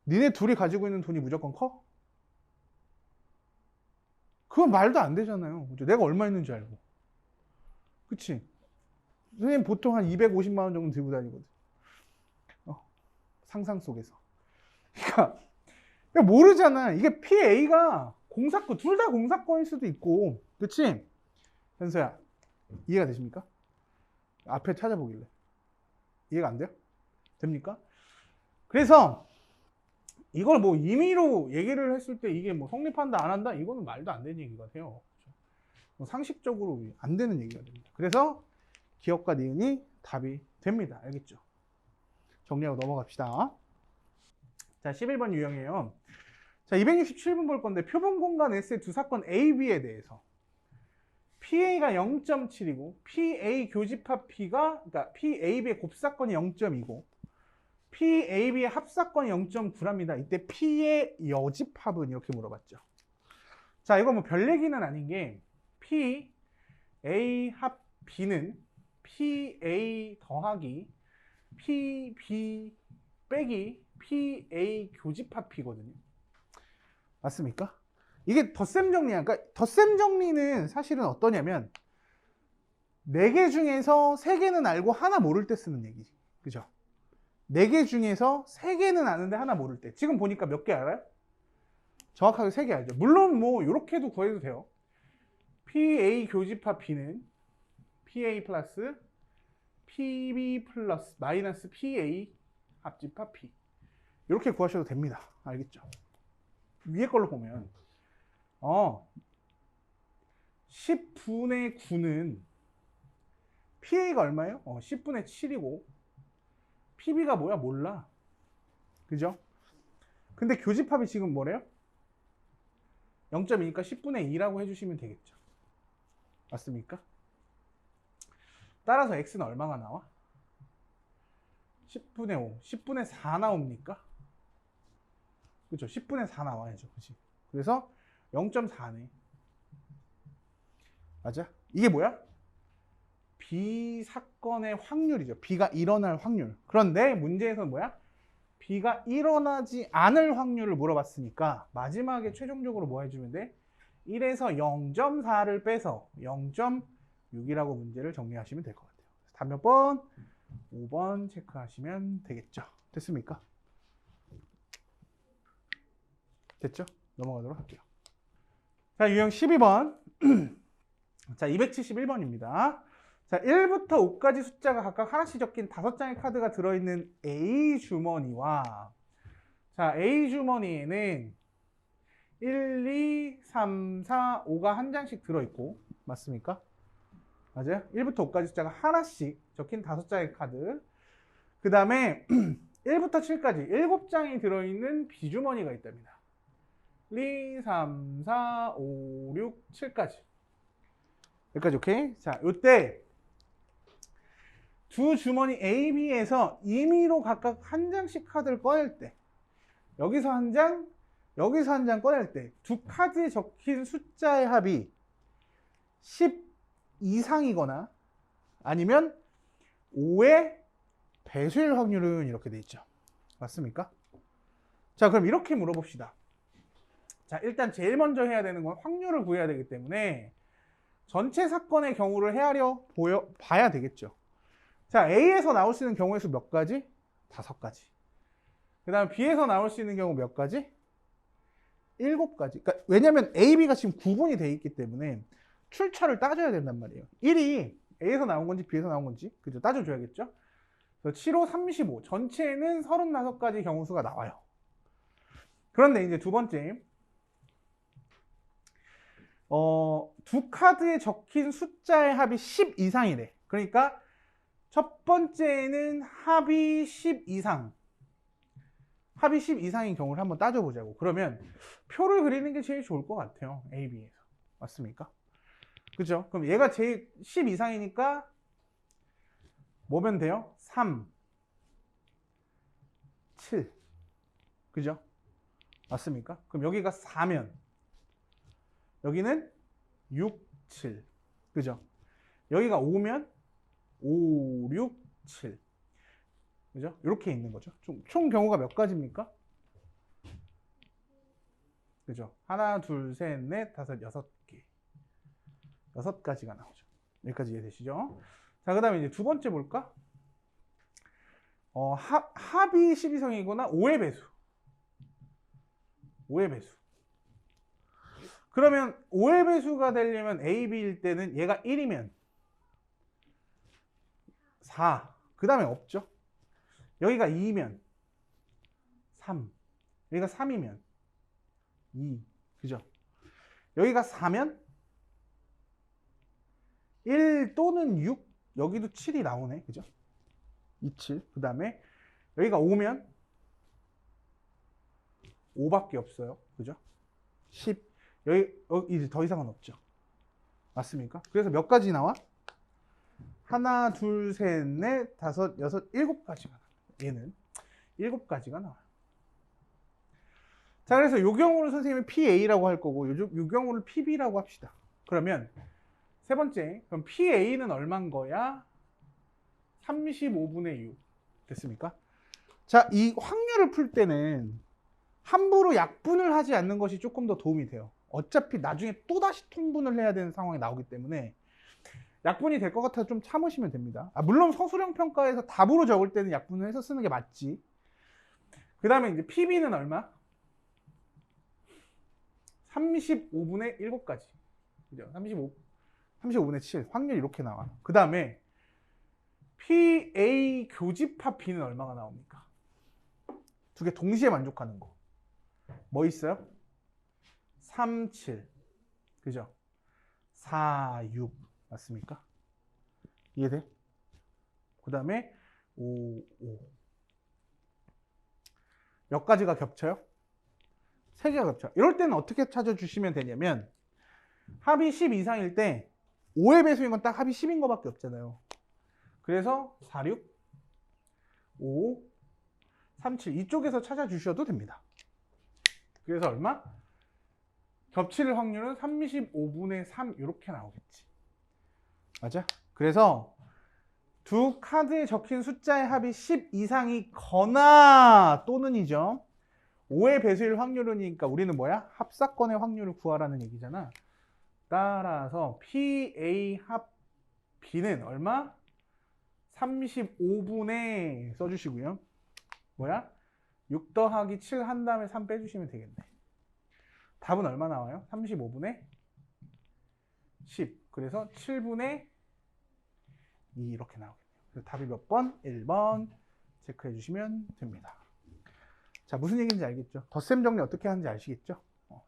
니네 둘이 가지고 있는 돈이 무조건 커? 그건 말도 안 되잖아요. 그죠? 내가 얼마 있는지 알고. 그치? 선생님 보통 한 250만 원 정도 들고 다니거든. 상상 속에서. 그러니까 모르잖아. 이게 PA가 공사건, 둘 다 공사건일 수도 있고. 그치? 현서야, 이해가 되십니까? 앞에 찾아보길래. 이해가 안 돼요? 됩니까? 그래서 이걸 뭐 임의로 얘기를 했을 때 이게 뭐 성립한다 안 한다 이거는 말도 안 되는 얘기가 돼요. 뭐 상식적으로 안 되는 얘기가 됩니다. 그래서 기억과 니은이 답이 됩니다. 알겠죠? 정리하고 넘어갑시다. 자, 11번 유형이에요. 자, 267번 볼 건데 표본 공간 S의 두 사건 A, B에 대해서 PA가 0.7이고 PA 교집합 P가 그러니까 PAB의 곱사건이 0.2고 PAB의 합사건이 0.9랍니다. 이때 P의 여집합은 이렇게 물어봤죠. 자, 이거 뭐 별 얘기는 아닌 게 PA 합 B는 PA 더하기 PB 빼기 PA 교집합 P거든요. 맞습니까? 이게 덧셈 정리야. 그러니까 덧셈 정리는 사실은 어떠냐면 4개 중에서 3개는 알고 하나 모를 때 쓰는 얘기지. 그죠? 4개 중에서 3개는 아는데 하나 모를 때. 지금 보니까 몇 개 알아요? 정확하게 3개 알죠. 물론 뭐 이렇게도 구해도 돼요. PA 교집합 B는 PA 플러스 PB 플러스 마이너스 PA 합집합 P. 이렇게 구하셔도 됩니다. 알겠죠? 위에 걸로 보면 10분의 9는 PA가 얼마예요? 10분의 7이고 PB가 뭐야? 몰라. 그죠? 근데 교집합이 지금 뭐래요? 0.2니까 10분의 2라고 해주시면 되겠죠. 맞습니까? 따라서 X는 얼마가 나와? 10분의 5, 10분의 4 나옵니까? 그죠? 10분의 4 나와야죠. 그치? 그래서 0.4네. 맞아? 이게 뭐야? B 사건의 확률이죠. B가 일어날 확률. 그런데 문제에서는 뭐야? B가 일어나지 않을 확률을 물어봤으니까 마지막에 최종적으로 뭐 해주면 돼? 1에서 0.4를 빼서 0.6이라고 문제를 정리하시면 될 것 같아요. 답 몇 번? 5번 체크하시면 되겠죠. 됐습니까? 됐죠? 넘어가도록 할게요. 자, 유형 12번. 자, 271번입니다. 자, 1부터 5까지 숫자가 각각 하나씩 적힌 5장의 카드가 들어있는 A 주머니와 자, A 주머니에는 1, 2, 3, 4, 5가 한 장씩 들어있고 맞습니까? 맞아요? 1부터 5까지 숫자가 하나씩 적힌 5장의 카드 그 다음에 1부터 7까지 7장이 들어있는 B 주머니가 있답니다. 1, 2, 3, 4, 5, 6, 7까지 여기까지 오케이? 자, 요때 두 주머니 A, B에서 임의로 각각 한 장씩 카드를 꺼낼 때 여기서 한 장, 여기서 한 장 꺼낼 때 두 카드에 적힌 숫자의 합이 10 이상이거나 아니면 5의 배수일 확률은 이렇게 돼 있죠. 맞습니까? 자, 그럼 이렇게 물어봅시다. 자, 일단 제일 먼저 해야 되는 건 확률을 구해야 되기 때문에 전체 사건의 경우를 헤아려 봐야 되겠죠. 자, A에서 나올 수 있는 경우의 수 몇 가지? 5가지. 그 다음에 B에서 나올 수 있는 경우 몇 가지? 7가지. 그러니까 왜냐면 A, B가 지금 구분이 돼 있기 때문에 출처를 따져야 된단 말이에요. 1이 A에서 나온 건지 B에서 나온 건지 그죠? 따져줘야겠죠? 그래서 7, 5, 35 전체에는 35가지 경우수가 나와요. 그런데 이제 두 번째 두 카드에 적힌 숫자의 합이 10 이상이래. 그러니까 첫 번째는 합이 10 이상. 합이 10 이상인 경우를 한번 따져보자고. 그러면 표를 그리는 게 제일 좋을 것 같아요. A, B에서. 맞습니까? 그죠? 그럼 얘가 제일 10 이상이니까 뭐면 돼요? 3, 7. 그죠? 맞습니까? 그럼 여기가 4면 여기는 6, 7. 그죠? 여기가 5면 5, 6, 7. 그죠? 이렇게 있는 거죠. 총 경우가 몇 가지입니까? 그죠? 하나, 둘, 셋, 넷, 다섯, 6개. 6가지가 나오죠. 여기까지 이해되시죠? 자, 그 다음에 이제 두 번째 볼까? 합이 12성이거나 5의 배수. 5의 배수. 그러면 5의 배수가 되려면 A, B일 때는 얘가 1이면 4. 그 다음에 없죠. 여기가 2면 3. 여기가 3이면 2. 그죠? 여기가 4면 1 또는 6. 여기도 7이 나오네. 그죠? 2, 7. 그 다음에 여기가 5면 5밖에 없어요. 그죠? 10. 여기 이제 더 이상은 없죠. 맞습니까? 그래서 몇 가지 나와? 하나, 둘, 셋, 넷, 다섯, 여섯, 7가지가 나와요. 얘는 7가지가 나와요. 자, 그래서 이 경우를 선생님이 PA라고 할 거고 이 경우를 PB라고 합시다. 그러면 세 번째, 그럼 PA는 얼마인 거야? 35분의 6. 됐습니까? 자, 이 확률을 풀 때는 함부로 약분을 하지 않는 것이 조금 더 도움이 돼요. 어차피 나중에 또다시 통분을 해야 되는 상황이 나오기 때문에 약분이 될 것 같아서 좀 참으시면 됩니다. 물론 서술형 평가에서 답으로 적을 때는 약분을 해서 쓰는 게 맞지. 그 다음에 이제 PB는 얼마? 35분의 7가지. 그죠? 35분의 7. 확률 이렇게 나와. 그 다음에 PA 교집합 B는 얼마가 나옵니까? 두 개 동시에 만족하는 거. 뭐 있어요? 3, 7. 그죠? 4, 6. 맞습니까? 이해돼? 그 다음에 5, 5. 몇 가지가 겹쳐요? 3개가 겹쳐요. 이럴 때는 어떻게 찾아주시면 되냐면 합이 10 이상일 때 5의 배수인 건 딱 합이 10인 거밖에 없잖아요. 그래서 4, 6, 5, 3, 7 이쪽에서 찾아주셔도 됩니다. 그래서 얼마? 겹칠 확률은 35분의 3 이렇게 나오겠지. 맞아? 그래서 두 카드에 적힌 숫자의 합이 10 이상이거나 또는이죠. 5의 배수일 확률이니까 우리는 뭐야? 합사건의 확률을 구하라는 얘기잖아. 따라서 PA 합 B는 얼마? 35분의 써주시고요. 뭐야? 6 더하기 7 한 다음에 3 빼주시면 되겠네. 답은 얼마 나와요? 35분의 10. 그래서 7분의 2 이렇게 나오겠네요. 그래서 답이 몇 번? 1번 체크해 주시면 됩니다. 자, 무슨 얘기인지 알겠죠? 덧셈 정리 어떻게 하는지 아시겠죠?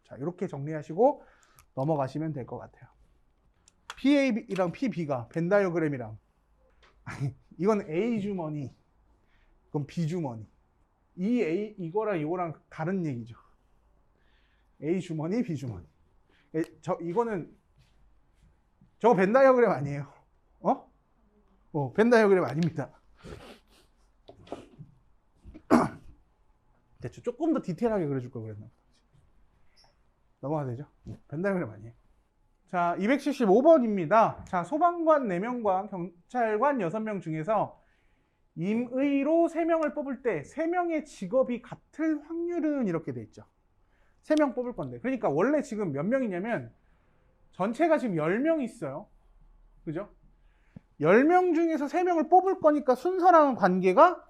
자, 이렇게 정리하시고 넘어가시면 될 것 같아요. PA랑 PB가 벤 다이어그램이랑 이건 A 주머니, 이건 B 주머니. 이 A 이거랑 이거랑 다른 얘기죠. A 주머니, B 주머니. 이거는 저거 벤 다이어그램 아니에요. 벤 다이어그램 아닙니다. 대충 조금 더 디테일하게 그려줄 걸 그랬나 보다. 넘어가도 되죠? 벤 다이어그램 아니에요. 자, 275번입니다. 자, 소방관 4명과 경찰관 6명 중에서 임의로 3명을 뽑을 때 3명의 직업이 같을 확률은 이렇게 돼 있죠. 3명 뽑을 건데. 그러니까 원래 지금 몇 명이냐면 전체가 지금 10명 있어요. 그죠? 10명 중에서 3명을 뽑을 거니까 순서랑은 관계가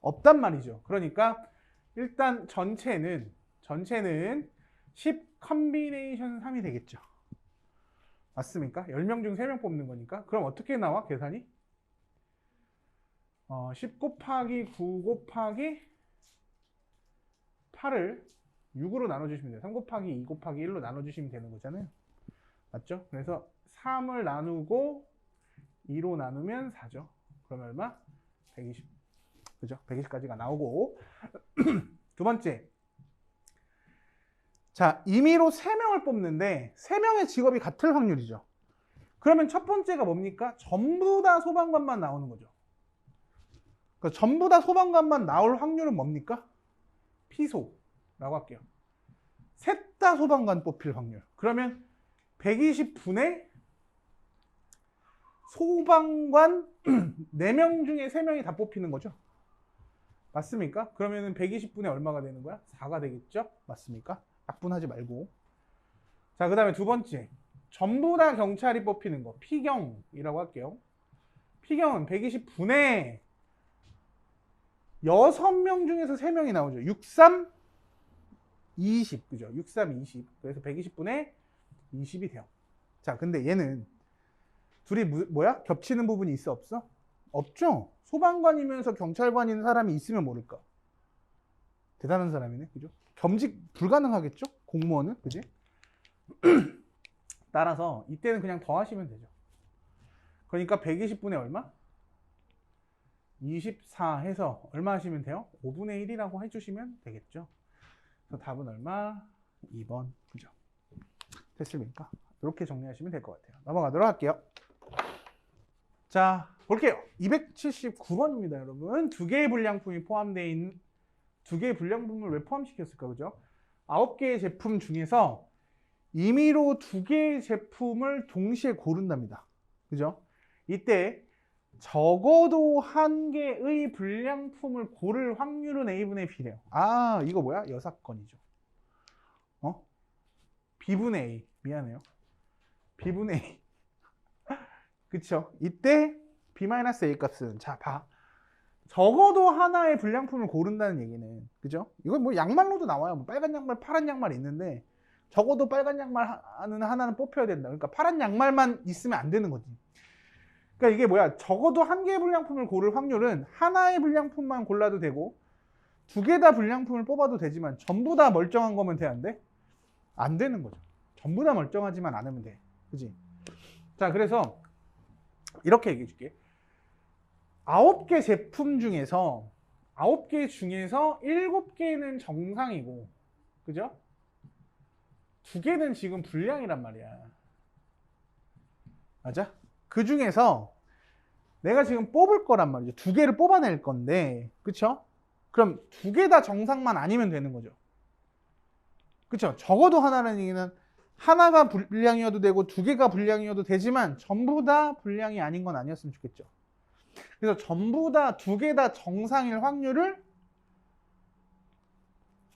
없단 말이죠. 그러니까 일단 전체는 10 컨비네이션 3이 되겠죠. 맞습니까? 10명 중 3명 뽑는 거니까. 그럼 어떻게 나와? 계산이? 10 곱하기 9 곱하기 8을 6으로 나눠주시면 돼요. 3 곱하기 2 곱하기 1로 나눠주시면 되는 거잖아요. 맞죠? 그래서 3을 나누고 2로 나누면 4죠. 그러면 얼마? 120. 그죠? 120까지가 나오고. 두 번째. 자, 임의로 3명을 뽑는데 3명의 직업이 같을 확률이죠. 그러면 첫 번째가 뭡니까? 전부 다 소방관만 나오는 거죠. 그러니까 전부 다 소방관만 나올 확률은 뭡니까? 피소라고 할게요. 셋 다 소방관 뽑힐 확률. 그러면 120분의 소방관 4명 중에 3명이 다 뽑히는 거죠. 맞습니까? 그러면은 120분의 얼마가 되는 거야? 4가 되겠죠? 맞습니까? 약분하지 말고. 자, 그 다음에 두 번째. 전부 다 경찰이 뽑히는 거. 피경이라고 할게요. 피경은 120분의 6명 중에서 3명이 나오죠. 63, 20. 그죠? 63, 20. 그래서 120분의 20이 돼요. 자, 근데 얘는 둘이 뭐야? 겹치는 부분이 있어? 없어? 없죠? 소방관이면서 경찰관인 사람이 있으면 모를까? 대단한 사람이네. 그죠? 겸직 불가능하겠죠? 공무원은. 그지? 따라서 이때는 그냥 더하시면 되죠. 그러니까 120분의 얼마? 24 해서 얼마 하시면 돼요? 5분의 1이라고 해주시면 되겠죠. 그래서 답은 얼마? 2번. 그죠? 됐습니까? 이렇게 정리하시면 될 것 같아요. 넘어가도록 할게요. 자, 볼게요. 279번입니다, 여러분. 두 개의 불량품이 포함되어 있는, 두 개의 불량품을 왜 포함시켰을까, 그죠? 9개의 제품 중에서 임의로 두 개의 제품을 동시에 고른답니다. 그죠? 이때 적어도 한 개의 불량품을 고를 확률은 A분의 B래요. 아, 이거 뭐야? 여사건이죠. B분의 A. 미안해요. B분의 A. 그쵸? 이때 B-A 값은, 자, 봐. 적어도 하나의 불량품을 고른다는 얘기는, 그죠? 이건 뭐 양말로도 나와요. 뭐 빨간 양말, 파란 양말이 있는데, 적어도 빨간 양말은 하나는 뽑혀야 된다. 그러니까 파란 양말만 있으면 안 되는 거지. 그러니까 이게 뭐야? 적어도 한 개의 불량품을 고를 확률은 하나의 불량품만 골라도 되고, 두 개 다 불량품을 뽑아도 되지만, 전부 다 멀쩡한 거면 돼, 안 돼? 안 되는 거죠. 전부 다 멀쩡하지만 않으면 돼. 그지? 자, 그래서, 이렇게 얘기해 줄게. 9개 제품 중에서 9개 중에서 7개는 정상이고, 그죠? 2개는 지금 불량이란 말이야. 맞아? 그 중에서 내가 지금 뽑을 거란 말이죠. 2개를 뽑아낼 건데, 그쵸? 그럼 2개 다 정상만 아니면 되는 거죠. 그쵸? 적어도 하나라는 얘기는 하나가 불량이어도 되고 2개가 불량이어도 되지만 전부 다 불량이 아닌 건 아니었으면 좋겠죠. 그래서 전부 다 2개 다 정상일 확률을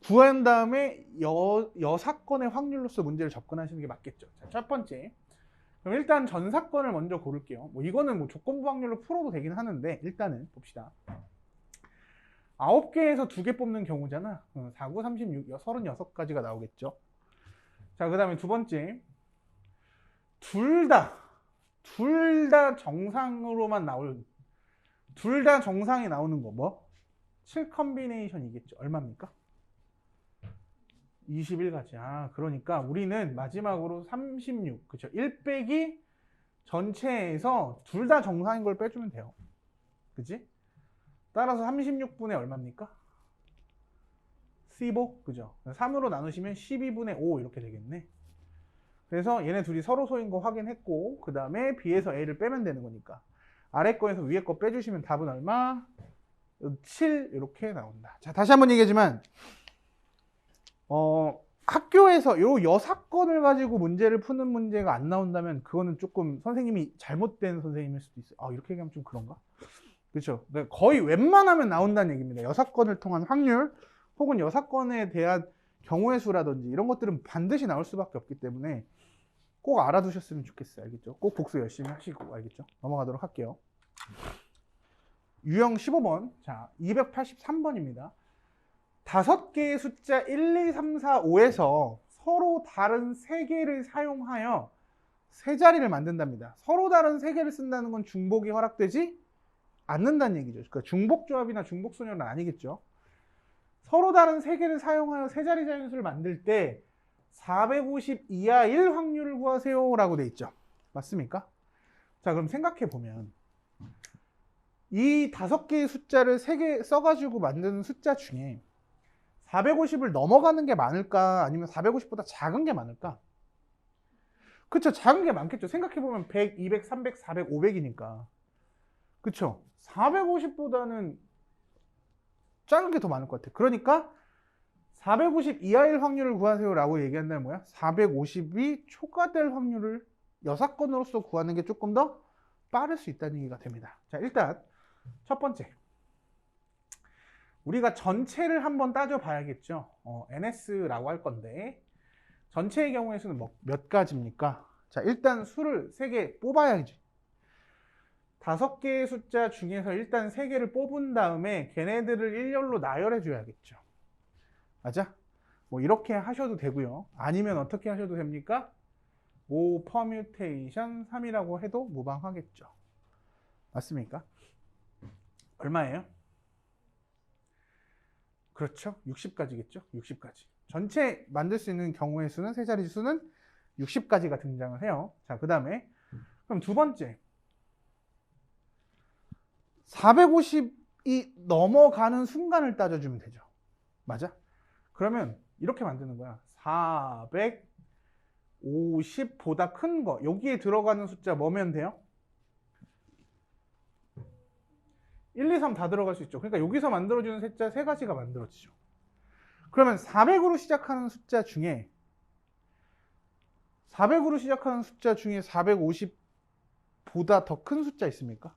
구한 다음에 여사건의 확률로서 문제를 접근하시는 게 맞겠죠. 자, 첫 번째. 그럼 일단 전 사건을 먼저 고를게요. 뭐 이거는 뭐 조건부 확률로 풀어도 되긴 하는데 일단은 봅시다. 9개에서 2개 뽑는 경우잖아. 4, 9, 36, 36가지가 나오겠죠. 자, 그 다음에 두 번째. 둘 다 정상으로만 둘 다 정상이 나오는 거 뭐? 7 컨비네이션이겠죠. 얼마입니까? 21가지. 아, 그러니까 우리는 마지막으로 36, 그쵸? 1 빼기 전체에서 둘 다 정상인 걸 빼주면 돼요. 그치? 따라서 36분의 얼마입니까? 15, 그죠? 3으로 나누시면 12분의 5 이렇게 되겠네. 그래서 얘네 둘이 서로 소인 거 확인했고, 그 다음에 B에서 A를 빼면 되는 거니까 아래 거에서 위에 거 빼주시면 답은 얼마? 7 이렇게 나온다. 자, 다시 한번 얘기하지만 학교에서 요 여사건을 가지고 문제를 푸는 문제가 안 나온다면 그거는 조금 선생님이 잘못된 선생님일 수도 있어요. 아, 이렇게 얘기하면 좀 그런가? 그렇죠. 거의 웬만하면 나온다는 얘기입니다. 여사건을 통한 확률 혹은 여사건에 대한 경우의 수라든지 이런 것들은 반드시 나올 수밖에 없기 때문에 꼭 알아두셨으면 좋겠어요. 알겠죠? 꼭 복수 열심히 하시고. 알겠죠? 넘어가도록 할게요. 유형 15번. 자, 283번입니다. 5개의 숫자 1, 2, 3, 4, 5에서 서로 다른 3개를 사용하여 세 자리를 만든답니다. 서로 다른 3개를 쓴다는 건 중복이 허락되지 않는다는 얘기죠. 그러니까 중복조합이나 중복순열은 아니겠죠. 서로 다른 3개를 사용하여 세 자리 자연수를 만들 때 450 이하일 확률을 구하세요 라고 돼 있죠. 맞습니까? 자, 그럼 생각해 보면 이 5개의 숫자를 3개 써가지고 만드는 숫자 중에 450을 넘어가는 게 많을까? 아니면 450보다 작은 게 많을까? 그쵸, 작은 게 많겠죠. 생각해보면 100, 200, 300, 400, 500이니까. 그쵸? 450보다는 작은 게 더 많을 것 같아. 그러니까 450 이하일 확률을 구하세요라고 얘기한다면 뭐야? 450이 초과될 확률을 여사건으로서 구하는 게 조금 더 빠를 수 있다는 얘기가 됩니다. 자, 일단 첫 번째, 우리가 전체를 한번 따져봐야겠죠. NS라고 할 건데 전체의 경우의 수는 몇 가지입니까? 자, 일단 수를 3개 뽑아야지. 5개의 숫자 중에서 일단 3개를 뽑은 다음에 걔네들을 일렬로 나열해 줘야겠죠. 맞아? 뭐 이렇게 하셔도 되고요. 아니면 어떻게 하셔도 됩니까? 5 퍼뮤테이션 3이라고 해도 무방하겠죠. 맞습니까? 얼마예요? 그렇죠. 60가지겠죠. 60가지. 전체 만들 수 있는 경우의 수는, 세 자리 수는 60가지가 등장을 해요. 자, 그 다음에 그럼 두 번째, 450이 넘어가는 순간을 따져주면 되죠. 맞아? 그러면 이렇게 만드는 거야. 450보다 큰 거, 여기에 들어가는 숫자 뭐면 돼요? 1, 2, 3 다 들어갈 수 있죠. 그러니까 여기서 만들어주는 숫자 3가지가 만들어지죠. 그러면 400으로 시작하는 숫자 중에 450보다 더 큰 숫자 있습니까?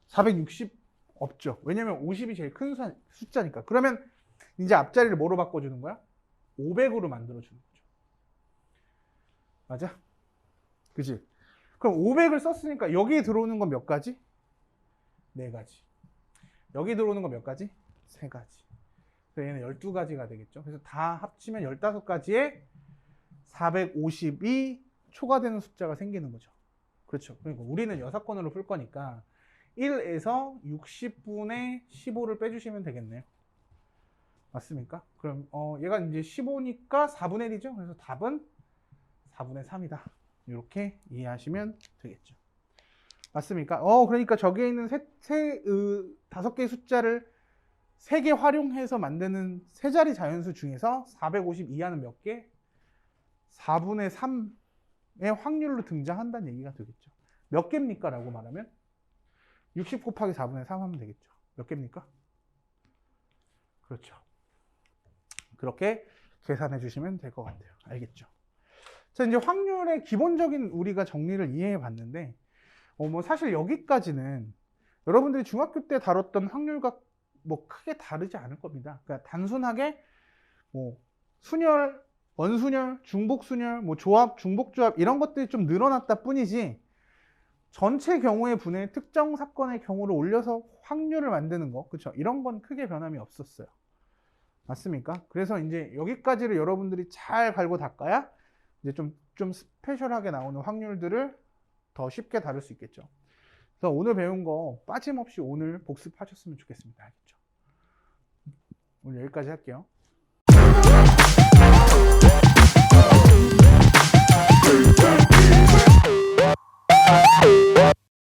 460 없죠. 왜냐면 50이 제일 큰 숫자니까. 그러면 이제 앞자리를 뭐로 바꿔주는 거야? 500으로 만들어주는 거죠. 맞아? 그치? 그럼 500을 썼으니까 여기에 들어오는 건 몇 가지? 4가지. 여기 들어오는 건 몇 가지? 3가지. 그래서 얘는 12가지가 되겠죠. 그래서 다 합치면 15가지에 450이 초과되는 숫자가 생기는 거죠. 그렇죠. 그러니까 우리는 6건으로 풀 거니까 1에서 60분의 15를 빼주시면 되겠네요. 맞습니까? 그럼 얘가 이제 15니까 4분의 1이죠. 그래서 답은 4분의 3이다. 이렇게 이해하시면 되겠죠. 맞습니까? 그러니까 저기에 있는 5개의 숫자를 3개 활용해서 만드는 세 자리 자연수 중에서 450 이하는 몇 개? 4분의 3의 확률로 등장한다는 얘기가 되겠죠. 몇 개입니까? 라고 말하면 60 곱하기 4분의 3 하면 되겠죠. 몇 개입니까? 그렇죠. 그렇게 계산해 주시면 될 것 같아요. 알겠죠? 자, 이제 확률의 기본적인 우리가 정리를 이해해 봤는데, 뭐 사실 여기까지는 여러분들이 중학교 때 다뤘던 확률과 뭐 크게 다르지 않을 겁니다. 그러니까 단순하게 뭐 순열, 원순열, 중복순열, 뭐 조합, 중복조합 이런 것들이 좀 늘어났다 뿐이지 전체 경우의 분의 특정 사건의 경우를 올려서 확률을 만드는 거, 그렇죠? 이런 건 크게 변함이 없었어요. 맞습니까? 그래서 이제 여기까지를 여러분들이 잘 갈고 닦아야 이제 좀 스페셜하게 나오는 확률들을 더 쉽게 다룰 수 있겠죠. 그래서 오늘 배운 거 빠짐없이 오늘 복습하셨으면 좋겠습니다. 알겠죠? 오늘 여기까지 할게요.